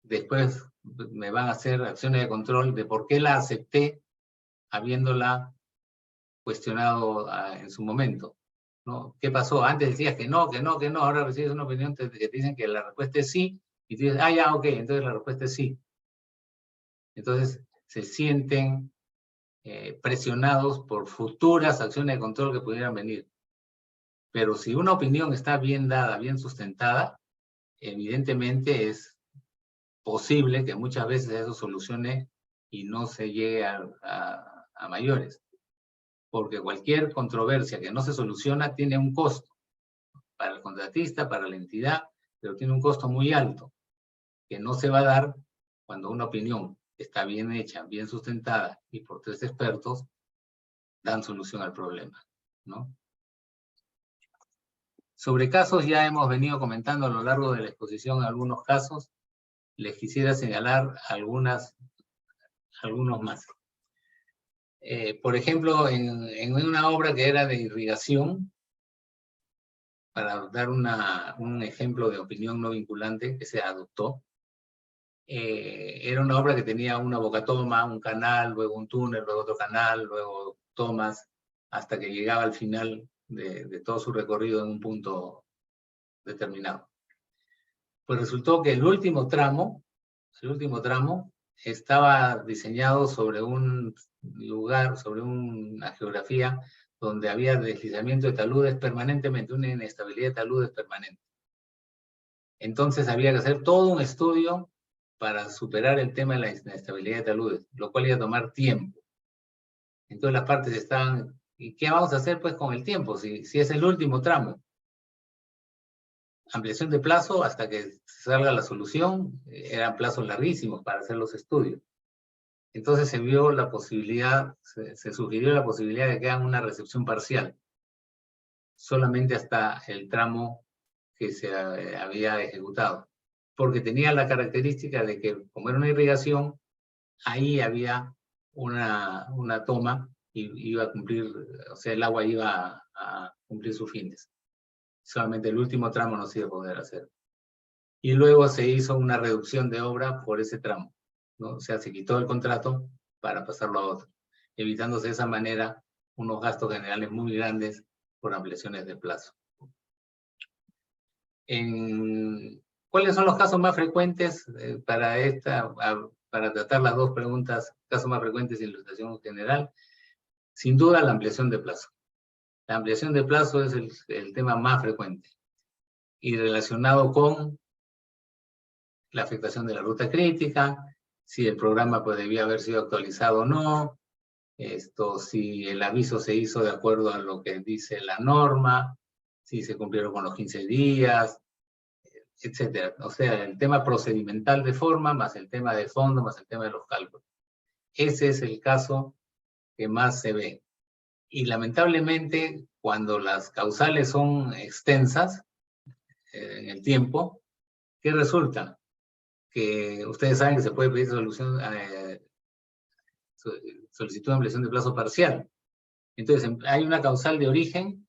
después me van a hacer acciones de control de por qué la acepté habiéndola cuestionado en su momento, ¿no? ¿Qué pasó? Antes decías que no, ahora recibes una opinión que te dicen que la respuesta es sí, y tú dices, ah, ya, ok, entonces la respuesta es sí. Entonces se sienten presionados por futuras acciones de control que pudieran venir. Pero si una opinión está bien dada, bien sustentada, evidentemente es posible que muchas veces eso solucione y no se llegue a mayores. Porque cualquier controversia que no se soluciona tiene un costo para el contratista, para la entidad, pero tiene un costo muy alto, que no se va a dar cuando una opinión está bien hecha, bien sustentada y por 3 expertos dan solución al problema, ¿no? Sobre casos ya hemos venido comentando a lo largo de la exposición algunos casos. Les quisiera señalar algunos más. Por ejemplo, en una obra que era de irrigación, para dar un ejemplo de opinión no vinculante que se adoptó, era una obra que tenía una bocatoma, un canal, luego un túnel, luego otro canal, luego tomas, hasta que llegaba al final de todo su recorrido en un punto determinado. Pues resultó que el último tramo estaba diseñado sobre un lugar, sobre una geografía donde había deslizamiento de taludes permanentemente, una inestabilidad de taludes permanente. Entonces había que hacer todo un estudio para superar el tema de la inestabilidad de taludes, lo cual iba a tomar tiempo. Entonces las partes estaban, ¿y qué vamos a hacer pues con el tiempo? Si es el último tramo. Ampliación de plazo hasta que salga la solución, eran plazos larguísimos para hacer los estudios. Entonces se vio la posibilidad, se sugirió la posibilidad de que hagan una recepción parcial, solamente hasta el tramo que se había ejecutado, porque tenía la característica de que, como era una irrigación, ahí había una toma y iba a cumplir, o sea, el agua iba a cumplir sus fines. Solamente el último tramo no se iba a poder hacer. Y luego se hizo una reducción de obra por ese tramo, ¿no? O sea, se quitó el contrato para pasarlo a otro, evitándose de esa manera unos gastos generales muy grandes por ampliaciones de plazo. ¿Cuáles son los casos más frecuentes para tratar las dos preguntas, casos más frecuentes y ilustración general? Sin duda, la ampliación de plazo. La ampliación de plazo es el tema más frecuente y relacionado con la afectación de la ruta crítica, si el programa pues debía haber sido actualizado o no, si el aviso se hizo de acuerdo a lo que dice la norma, si se cumplieron con los 15 días, etcétera. O sea, el tema procedimental de forma, más el tema de fondo, más el tema de los cálculos. Ese es el caso que más se ve. Y lamentablemente, cuando las causales son extensas en el tiempo, ¿qué resulta? Que ustedes saben que se puede pedir solicitud de ampliación de plazo parcial. Entonces, hay una causal de origen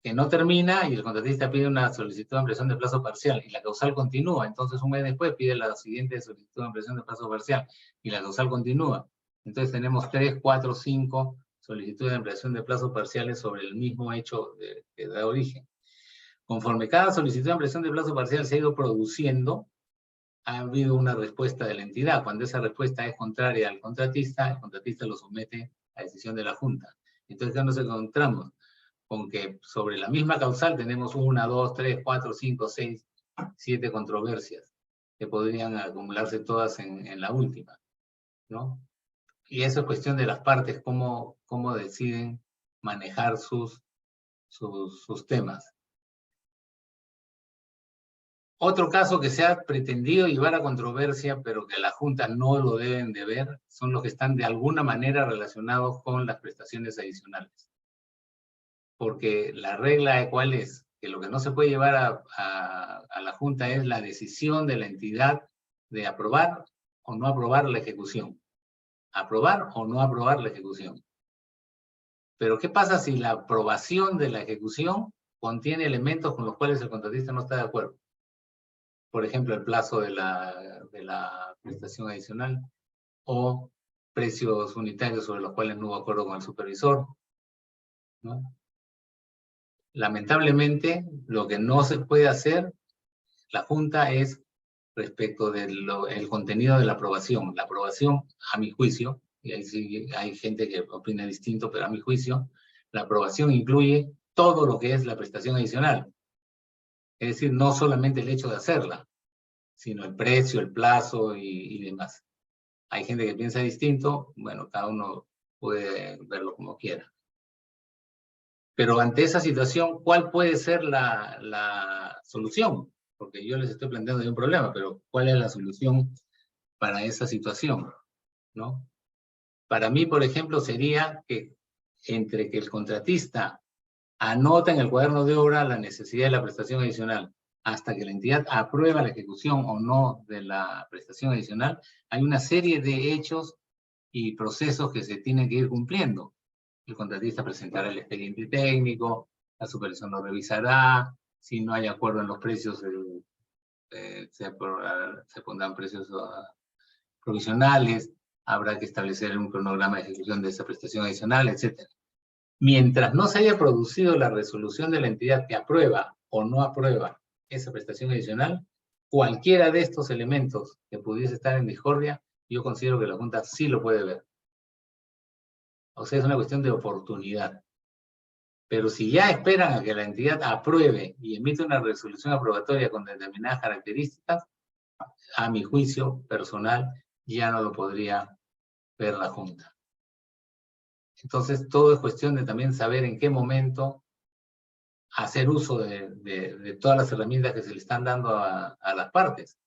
que no termina y el contratista pide una solicitud de ampliación de plazo parcial y la causal continúa. Entonces, un mes después pide la siguiente solicitud de ampliación de plazo parcial y la causal continúa. Entonces, tenemos 3, 4, 5 solicitudes de ampliación de plazos parciales sobre el mismo hecho que da origen. Conforme cada solicitud de ampliación de plazo parcial se ha ido produciendo, ha habido una respuesta de la entidad. Cuando esa respuesta es contraria al contratista, el contratista lo somete a decisión de la Junta. Entonces, ¿qué nos encontramos? Con que sobre la misma causal tenemos 1, 2, 3, 4, 5, 6, 7 controversias que podrían acumularse todas en la última, ¿no? Y eso es cuestión de las partes, cómo deciden manejar sus temas. Otro caso que se ha pretendido llevar a controversia, pero que la Junta no lo deben de ver, son los que están de alguna manera relacionados con las prestaciones adicionales. Porque la regla ¿cuál es? Que lo que no se puede llevar a la Junta es la decisión de la entidad de aprobar o no aprobar la ejecución. Aprobar o no aprobar la ejecución. Pero ¿qué pasa si la aprobación de la ejecución contiene elementos con los cuales el contratista no está de acuerdo? Por ejemplo, el plazo de la prestación adicional o precios unitarios sobre los cuales no hubo acuerdo con el supervisor, ¿no? Lamentablemente, lo que no se puede hacer la Junta es respecto del contenido de la aprobación. La aprobación, a mi juicio, y ahí sí hay gente que opina distinto, pero a mi juicio, la aprobación incluye todo lo que es la prestación adicional. Es decir, no solamente el hecho de hacerla, sino el precio, el plazo y demás. Hay gente que piensa distinto, bueno, cada uno puede verlo como quiera. Pero ante esa situación, ¿cuál puede ser la solución? Porque yo les estoy planteando un problema, pero ¿cuál es la solución para esa situación? ¿No? Para mí, por ejemplo, sería que entre que el contratista anota en el cuaderno de obra la necesidad de la prestación adicional hasta que la entidad aprueba la ejecución o no de la prestación adicional, hay una serie de hechos y procesos que se tienen que ir cumpliendo. El contratista presentará el expediente técnico, la supervisión lo revisará, si no hay acuerdo en los precios, se pondrán precios provisionales, habrá que establecer un cronograma de ejecución de esa prestación adicional, etc. Mientras no se haya producido la resolución de la entidad que aprueba o no aprueba esa prestación adicional, cualquiera de estos elementos que pudiese estar en discordia, yo considero que la Junta sí lo puede ver. O sea, es una cuestión de oportunidad. Pero si ya esperan a que la entidad apruebe y emite una resolución aprobatoria con determinadas características, a mi juicio personal, ya no lo podría ver la Junta. Entonces, todo es cuestión de también saber en qué momento hacer uso de todas las herramientas que se le están dando a las partes,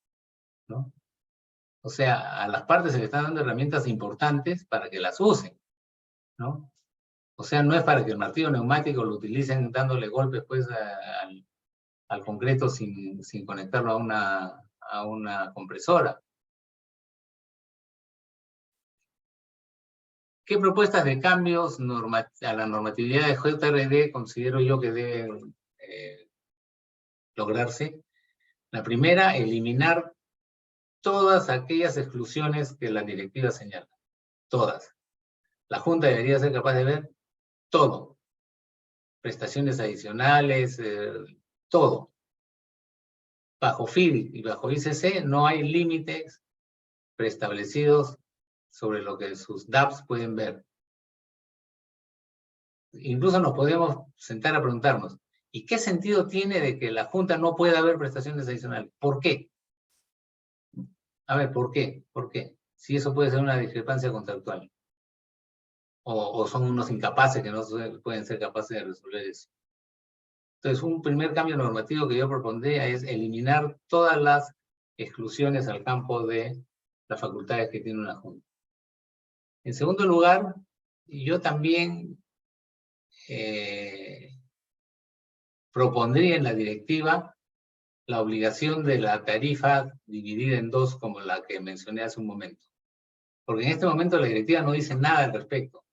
¿no? O sea, a las partes se le están dando herramientas importantes para que las usen, ¿no? O sea, no es para que el martillo neumático lo utilicen dándole golpes pues al concreto sin conectarlo a una compresora. ¿Qué propuestas de cambios a la normatividad de JRD considero yo que deben lograrse? La primera, eliminar todas aquellas exclusiones que la directiva señala. Todas. La Junta debería ser capaz de ver todo. Prestaciones adicionales, todo. Bajo FIDIC y bajo ICC no hay límites preestablecidos sobre lo que sus DAPs pueden ver. Incluso nos podemos sentar a preguntarnos, ¿y qué sentido tiene de que la Junta no pueda ver prestaciones adicionales? ¿Por qué? A ver, ¿por qué? ¿Por qué? Si eso puede ser una discrepancia contractual. o son unos incapaces que no pueden ser capaces de resolver eso. Entonces, un primer cambio normativo que yo propondría es eliminar todas las exclusiones al campo de las facultades que tiene una Junta. En segundo lugar, yo también propondría en la directiva la obligación de la tarifa dividida en dos, como la que mencioné hace un momento. Porque en este momento la directiva no dice nada al respecto.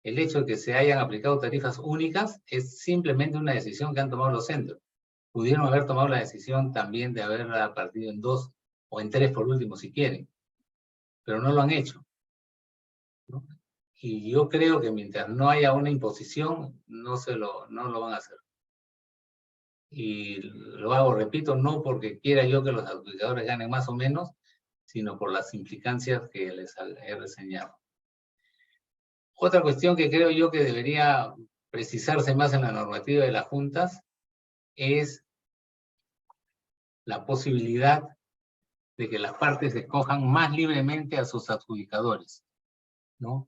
El hecho de que se hayan aplicado tarifas únicas es simplemente una decisión que han tomado los centros. Pudieron haber tomado la decisión también de haberla partido en dos o en tres por último si quieren, pero no lo han hecho, ¿no? Y yo creo que mientras no haya una imposición, no lo van a hacer. Y lo hago, repito, no porque quiera yo que los adjudicadores ganen más o menos, sino por las implicancias que les he reseñado. Otra cuestión que creo yo que debería precisarse más en la normativa de las juntas es la posibilidad de que las partes escojan más libremente a sus adjudicadores, ¿no?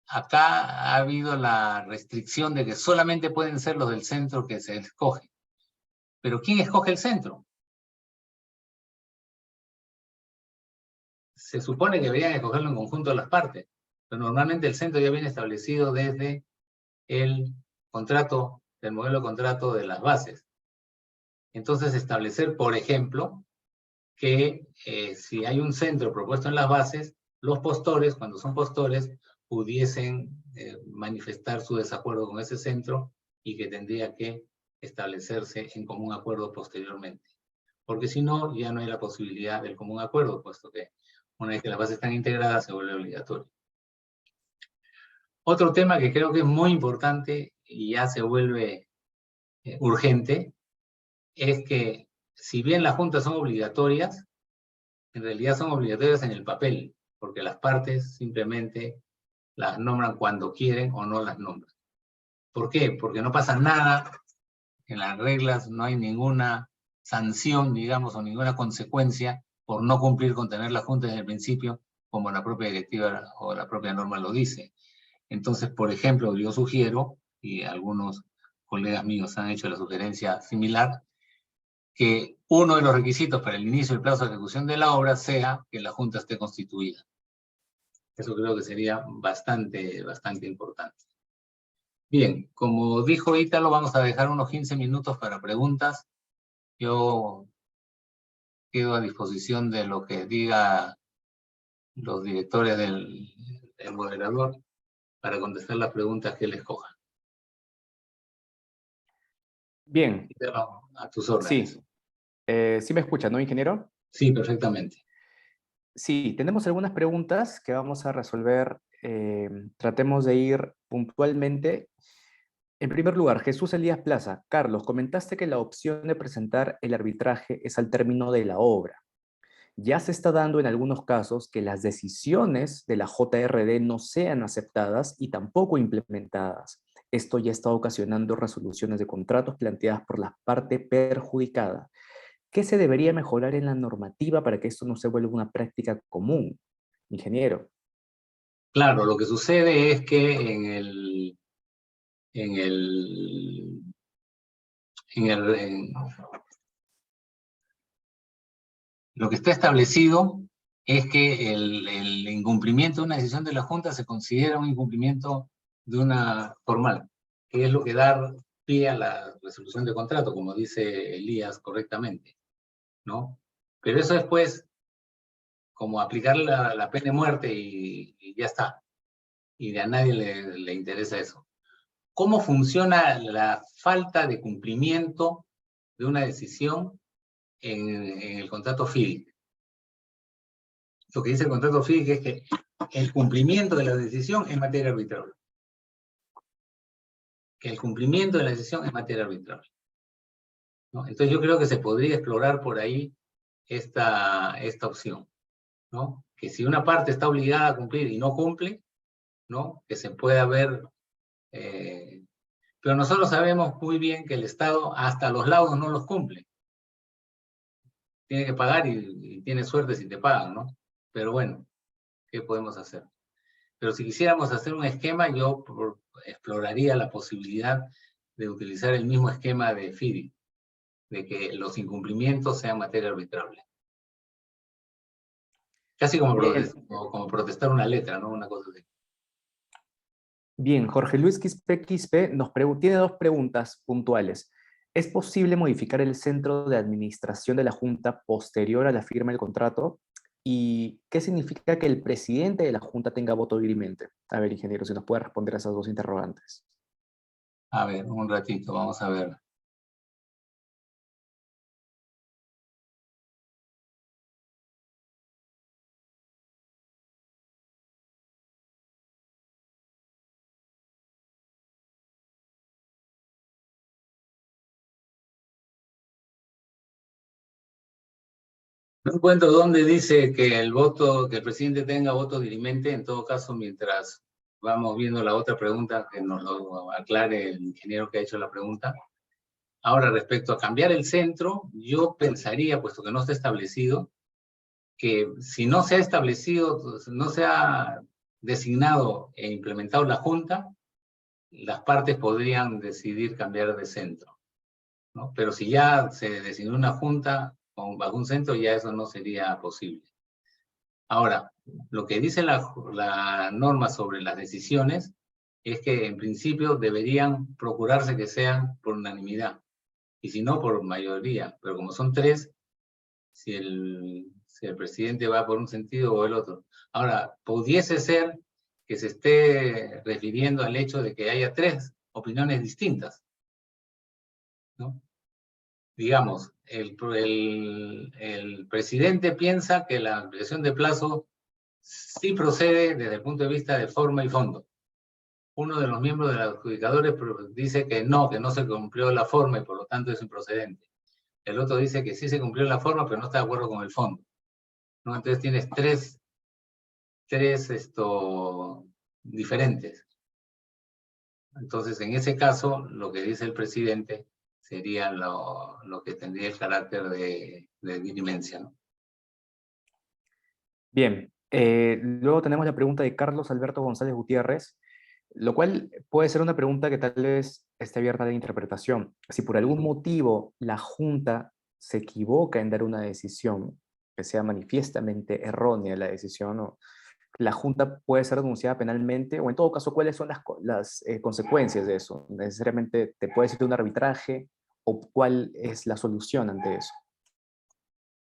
Acá ha habido la restricción de que solamente pueden ser los del centro que se escogen. Pero ¿quién escoge el centro? Se supone que deberían escogerlo en conjunto las partes, pero normalmente el centro ya viene establecido desde el contrato, el modelo de contrato de las bases. Entonces, establecer, por ejemplo, que si hay un centro propuesto en las bases, los postores, cuando son postores, pudiesen manifestar su desacuerdo con ese centro y que tendría que establecerse en común acuerdo posteriormente. Porque si no, ya no hay la posibilidad del común acuerdo, puesto que una vez que las bases están integradas se vuelve obligatorio. Otro tema que creo que es muy importante y ya se vuelve urgente es que si bien las juntas son obligatorias, en realidad son obligatorias en el papel, porque las partes simplemente las nombran cuando quieren o no las nombran. ¿Por qué? Porque no pasa nada en las reglas, no hay ninguna sanción, digamos, o ninguna consecuencia por no cumplir con tener la junta desde el principio, como la propia directiva o la propia norma lo dice. Entonces, por ejemplo, yo sugiero, y algunos colegas míos han hecho la sugerencia similar, que uno de los requisitos para el inicio del plazo de ejecución de la obra sea que la junta esté constituida. Eso creo que sería bastante importante. Bien, como dijo Ítalo, vamos a dejar unos 15 minutos para preguntas. Yo quedo a disposición de lo que diga los directores del moderador para contestar las preguntas que él escoja. Bien. A tus órdenes. Sí. ¿Sí me escucha, no, ingeniero? Sí, perfectamente. Sí, tenemos algunas preguntas que vamos a resolver. Tratemos de ir puntualmente. En primer lugar, Jesús Elías Plaza. Carlos, comentaste que la opción de presentar el arbitraje es al término de la obra. Ya se está dando en algunos casos que las decisiones de la JRD no sean aceptadas y tampoco implementadas. Esto ya está ocasionando resoluciones de contratos planteadas por la parte perjudicada. ¿Qué se debería mejorar en la normativa para que esto no se vuelva una práctica común, ingeniero? Claro, lo que sucede es que lo que está establecido es que el incumplimiento de una decisión de la Junta se considera un incumplimiento de una formal, que es lo que da pie a la resolución de contrato, como dice Elías correctamente, ¿no? Pero eso después, como aplicar la pena de muerte y ya está, y a nadie le interesa eso. ¿Cómo funciona la falta de cumplimiento de una decisión en el contrato FIDIC? Lo que dice el contrato FIDIC es que el cumplimiento de la decisión es materia arbitrable. Que el cumplimiento de la decisión es materia arbitrable, ¿no? Entonces yo creo que se podría explorar por ahí esta opción, ¿no? Que si una parte está obligada a cumplir y no cumple, ¿no? Que se pueda ver. Pero nosotros sabemos muy bien que el Estado hasta los laudos no los cumple. Tiene que pagar y tiene suerte si te pagan, ¿no? Pero bueno, ¿qué podemos hacer? Pero si quisiéramos hacer un esquema, yo exploraría la posibilidad de utilizar el mismo esquema de FIDI, de que los incumplimientos sean materia arbitrable. Casi como, como protestar una letra, ¿no? Una cosa así. Bien, Jorge Luis Quispe tiene dos preguntas puntuales. ¿Es posible modificar el centro de administración de la Junta posterior a la firma del contrato? ¿Y qué significa que el presidente de la Junta tenga voto dirimente? A ver, ingeniero, si nos puede responder a esas dos interrogantes. A ver, un ratito, vamos a ver. No encuentro dónde dice que que el presidente tenga voto dirimente. En todo caso, mientras vamos viendo la otra pregunta, que nos lo aclare el ingeniero que ha hecho la pregunta. Ahora, respecto a cambiar el centro, yo pensaría, puesto que no está establecido, que si no se ha establecido, no se ha designado e implementado la Junta, las partes podrían decidir cambiar de centro, ¿no? Pero si ya se designó una Junta bajo un centro, ya eso no sería posible. Ahora, lo que dice la norma sobre las decisiones es que en principio deberían procurarse que sean por unanimidad, y si no, por mayoría. Pero como son tres, si el presidente va por un sentido o el otro. Ahora, pudiese ser que se esté refiriendo al hecho de que haya tres opiniones distintas, ¿no? Digamos, el presidente piensa que la ampliación de plazo sí procede desde el punto de vista de forma y fondo. Uno de los miembros de los adjudicadores dice que no se cumplió la forma y por lo tanto es improcedente. El otro dice que sí se cumplió la forma, pero no está de acuerdo con el fondo, ¿no? Entonces tienes tres diferentes. Entonces, en ese caso, lo que dice el presidente sería lo que tendría el carácter de dirimencia, ¿no? Bien, luego tenemos la pregunta de Carlos Alberto González Gutiérrez, lo cual puede ser una pregunta que tal vez esté abierta a la interpretación. Si por algún motivo la Junta se equivoca en dar una decisión que sea manifiestamente errónea la decisión, o la Junta puede ser denunciada penalmente, o en todo caso, ¿cuáles son las consecuencias de eso? ¿Necesariamente te puede ser un arbitraje o cuál es la solución ante eso?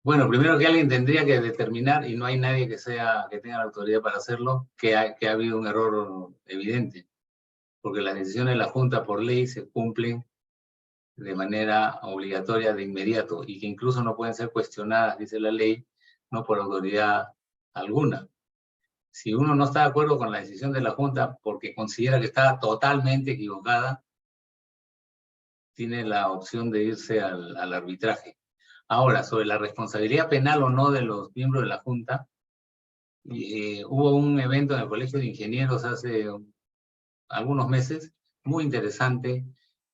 Bueno, primero que alguien tendría que determinar, y no hay nadie que tenga la autoridad para hacerlo, que ha habido un error evidente, porque las decisiones de la Junta por ley se cumplen de manera obligatoria de inmediato y que incluso no pueden ser cuestionadas, dice la ley, no por autoridad alguna. Si uno no está de acuerdo con la decisión de la Junta porque considera que está totalmente equivocada, tiene la opción de irse al arbitraje. Ahora, sobre la responsabilidad penal o no de los miembros de la Junta, hubo un evento en el Colegio de Ingenieros hace algunos meses, muy interesante,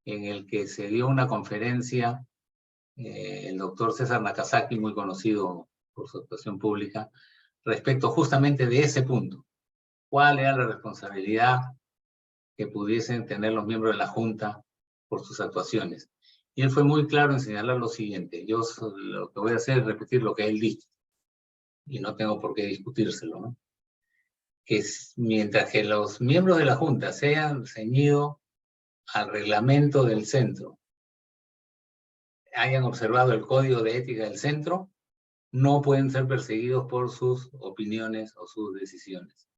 en el que se dio una conferencia, el doctor César Nakazaki, muy conocido por su actuación pública, respecto justamente de ese punto. ¿Cuál era la responsabilidad que pudiesen tener los miembros de la Junta por sus actuaciones? Y él fue muy claro en señalar lo siguiente: yo lo que voy a hacer es repetir lo que él dijo, y no tengo por qué discutírselo, ¿no? Que mientras que los miembros de la Junta se hayan ceñido al reglamento del centro, hayan observado el código de ética del centro, no pueden ser perseguidos por sus opiniones o sus decisiones.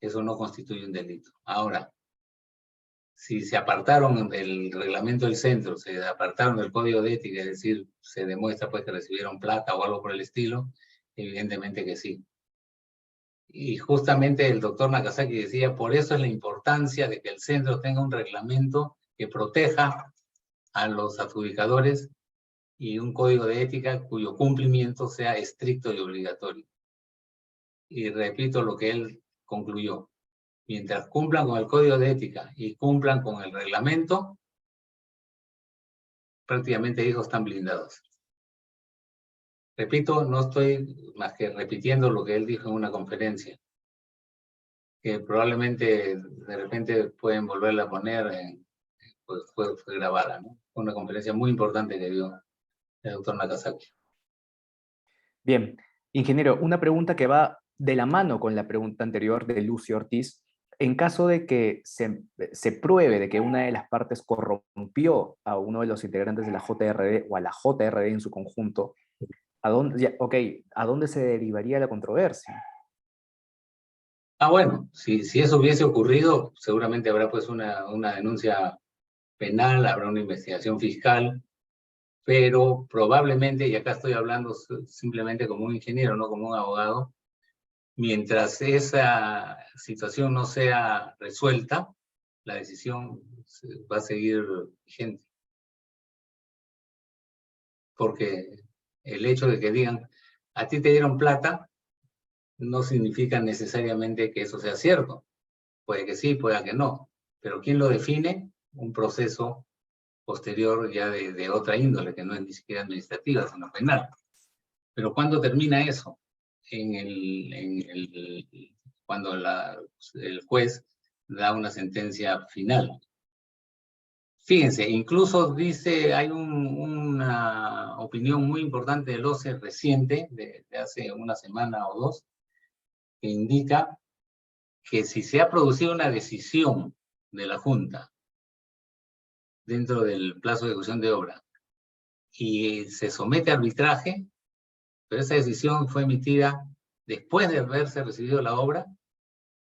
Eso no constituye un delito. Ahora, si se apartaron del reglamento del centro, se apartaron del código de ética, es decir, se demuestra pues que recibieron plata o algo por el estilo, evidentemente que sí. Y justamente el doctor Nakazaki decía, por eso es la importancia de que el centro tenga un reglamento que proteja a los adjudicadores y un código de ética cuyo cumplimiento sea estricto y obligatorio. Y repito lo que él concluyó: mientras cumplan con el código de ética y cumplan con el reglamento, prácticamente ellos están blindados. Repito, no estoy más que repitiendo lo que él dijo en una conferencia, que probablemente de repente pueden volverla a poner, pues fue grabada, ¿no? Fue una conferencia muy importante que dio el doctor Nakazaki. Bien, ingeniero, una pregunta que va de la mano con la pregunta anterior de Lucio Ortiz. En caso de que se pruebe de que una de las partes corrompió a uno de los integrantes de la JRD o a la JRD en su conjunto, ¿a dónde se derivaría la controversia? Bueno, si eso hubiese ocurrido, seguramente habrá pues una denuncia penal, habrá una investigación fiscal, pero probablemente, y acá estoy hablando simplemente como un ingeniero, no como un abogado, mientras esa situación no sea resuelta, la decisión va a seguir vigente. Porque el hecho de que digan, a ti te dieron plata, no significa necesariamente que eso sea cierto. Puede que sí, puede que no. Pero ¿quién lo define? Un proceso posterior ya de otra índole, que no es ni siquiera administrativa, sino penal. Pero ¿cuándo termina eso? Cuando el juez da una sentencia final. Fíjense, incluso dice, hay una opinión muy importante del OCE reciente, de hace una semana o dos, que indica que si se ha producido una decisión de la Junta dentro del plazo de ejecución de obra y se somete a arbitraje, pero esa decisión fue emitida después de haberse recibido la obra,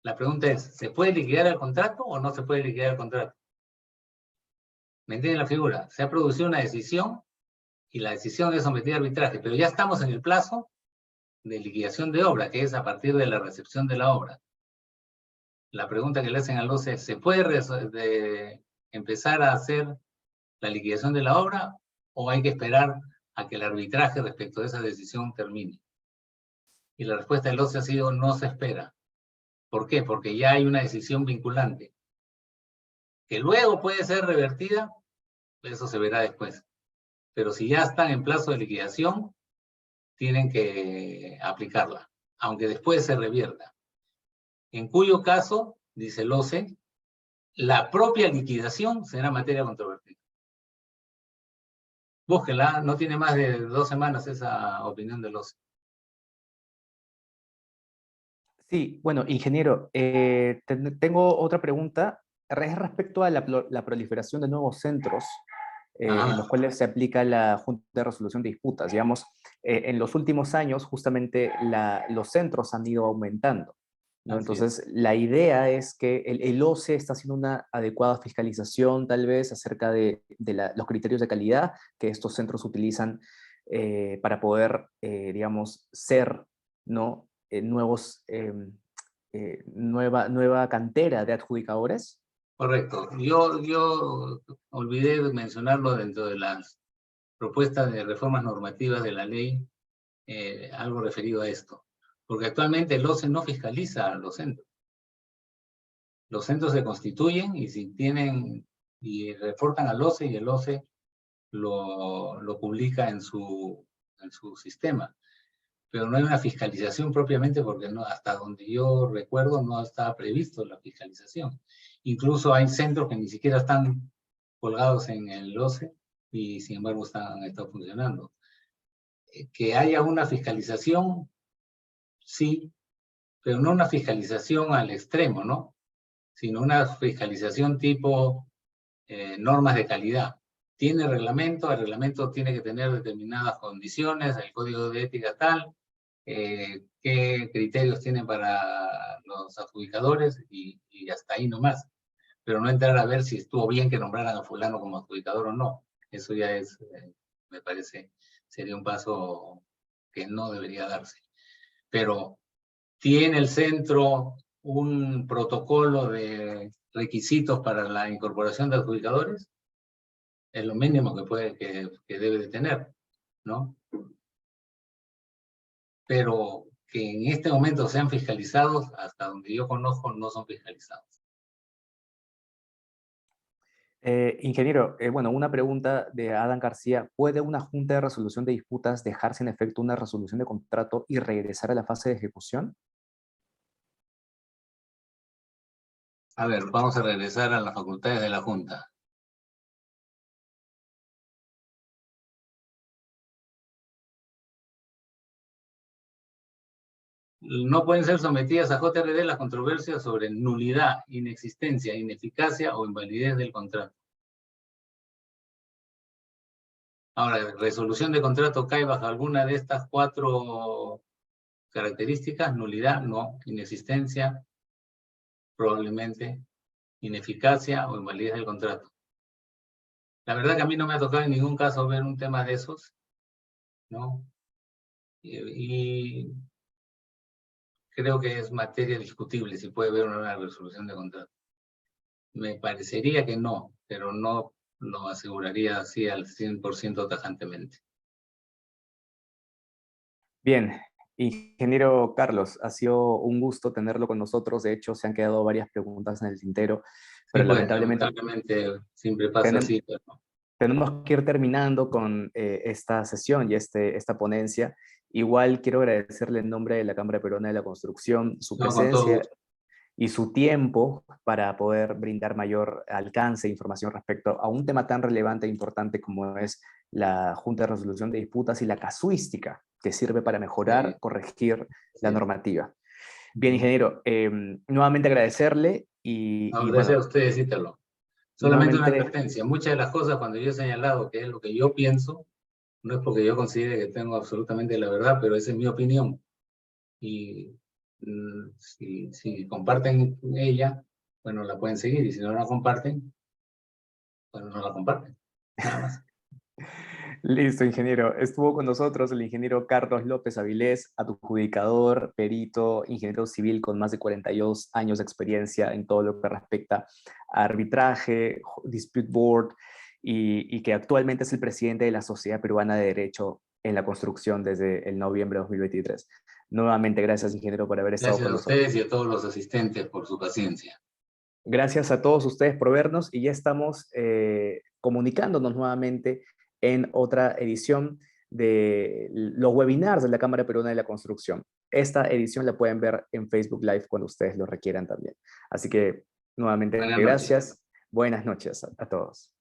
la pregunta es, ¿se puede liquidar el contrato o no se puede liquidar el contrato? ¿Me entienden la figura? Se ha producido una decisión y la decisión es sometida a arbitraje, pero ya estamos en el plazo de liquidación de obra, que es a partir de la recepción de la obra. La pregunta que le hacen al OCE es, ¿se puede empezar a hacer la liquidación de la obra o hay que esperar a que el arbitraje respecto de esa decisión termine? Y la respuesta del OCE ha sido, no se espera. ¿Por qué? Porque ya hay una decisión vinculante. Que luego puede ser revertida, eso se verá después. Pero si ya están en plazo de liquidación, tienen que aplicarla, aunque después se revierta. En cuyo caso, dice el OCE, la propia liquidación será materia controvertida. Búsquela, no tiene más de 2 semanas esa opinión del OCE. Sí, bueno, ingeniero, tengo otra pregunta. Es respecto a la proliferación de nuevos centros en los cuales se aplica la Junta de Resolución de Disputas. Digamos, en los últimos años, justamente los centros han ido aumentando, ¿no? Entonces, la idea es que el OCE está haciendo una adecuada fiscalización, tal vez, acerca de los criterios de calidad que estos centros utilizan para poder, digamos, ser, ¿no? Nueva cantera de adjudicadores. Correcto. Yo olvidé de mencionarlo dentro de las propuestas de reformas normativas de la ley, algo referido a esto. Porque actualmente el OCE no fiscaliza a los centros. Los centros se constituyen y si tienen y reportan al OCE y el OCE lo publica en su sistema. Pero no hay una fiscalización propiamente porque no, hasta donde yo recuerdo no está previsto la fiscalización. Incluso hay centros que ni siquiera están colgados en el OCE y sin embargo están funcionando. Que haya una fiscalización, sí, pero no una fiscalización al extremo, ¿no? Sino una fiscalización tipo normas de calidad. Tiene reglamento, el reglamento tiene que tener determinadas condiciones, el código de ética tal, qué criterios tienen para los adjudicadores y hasta ahí nomás. Pero no entrar a ver si estuvo bien que nombraran a fulano como adjudicador o no. Eso ya es, me parece, sería un paso que no debería darse. Pero ¿tiene el centro un protocolo de requisitos para la incorporación de adjudicadores? Es lo mínimo que debe de tener, ¿no? Pero que en este momento sean fiscalizados, hasta donde yo conozco, no son fiscalizados. Ingeniero, bueno, una pregunta de Adam García. ¿Puede una junta de resolución de disputas dejar sin efecto una resolución de contrato y regresar a la fase de ejecución? A ver, vamos a regresar a las facultades de la Junta. No pueden ser sometidas a JRD las controversias sobre nulidad, inexistencia, ineficacia o invalidez del contrato. Ahora, resolución de contrato cae bajo alguna de estas 4 características: nulidad, no; inexistencia, probablemente; ineficacia o invalidez del contrato. La verdad que a mí no me ha tocado en ningún caso ver un tema de esos, ¿no? Y creo que es materia discutible si puede haber una resolución de contrato. Me parecería que no, pero no lo aseguraría así al 100% tajantemente. Bien, ingeniero Carlos, ha sido un gusto tenerlo con nosotros. De hecho, se han quedado varias preguntas en el tintero, Sí, pero pues lamentablemente lamentablemente siempre pasa así, pero tenemos que ir terminando con esta sesión y esta ponencia. Igual quiero agradecerle en nombre de la Cámara Peruana de la Construcción su no, con todo presencia gusto. y su tiempo para poder brindar mayor alcance e información respecto a un tema tan relevante e importante como es la Junta de Resolución de Disputas y la casuística que sirve para Sí, mejorar, corregir la sí. normativa. Bien, ingeniero, nuevamente agradecerle No, y gracias a bueno, ustedes, Ítalo. Solamente una nuevamente, advertencia. Muchas de las cosas, cuando yo he señalado que es lo que yo pienso, no es porque yo considere que tengo absolutamente la verdad, pero esa es mi opinión. Y si comparten ella, bueno, la pueden seguir. Y si no la comparten, bueno, no la comparten. Nada más. listo, ingeniero. Estuvo con nosotros el ingeniero Carlos López Avilés, adjudicador, perito, ingeniero civil con más de 42 años de experiencia en todo lo que respecta a arbitraje, dispute board, y que actualmente es el presidente de la Sociedad Peruana de Derecho en la Construcción desde el noviembre de 2023. Nuevamente, gracias, ingeniero, por haber estado Gracias con a nosotros. ustedes y a todos los asistentes por su paciencia. Gracias a todos ustedes por vernos y ya estamos comunicándonos nuevamente en otra edición de los webinars de la Cámara Peruana de la Construcción. Esta edición la pueden ver en Facebook Live cuando ustedes lo requieran también. Así que nuevamente Buenas noches. gracias. Buenas noches a todos.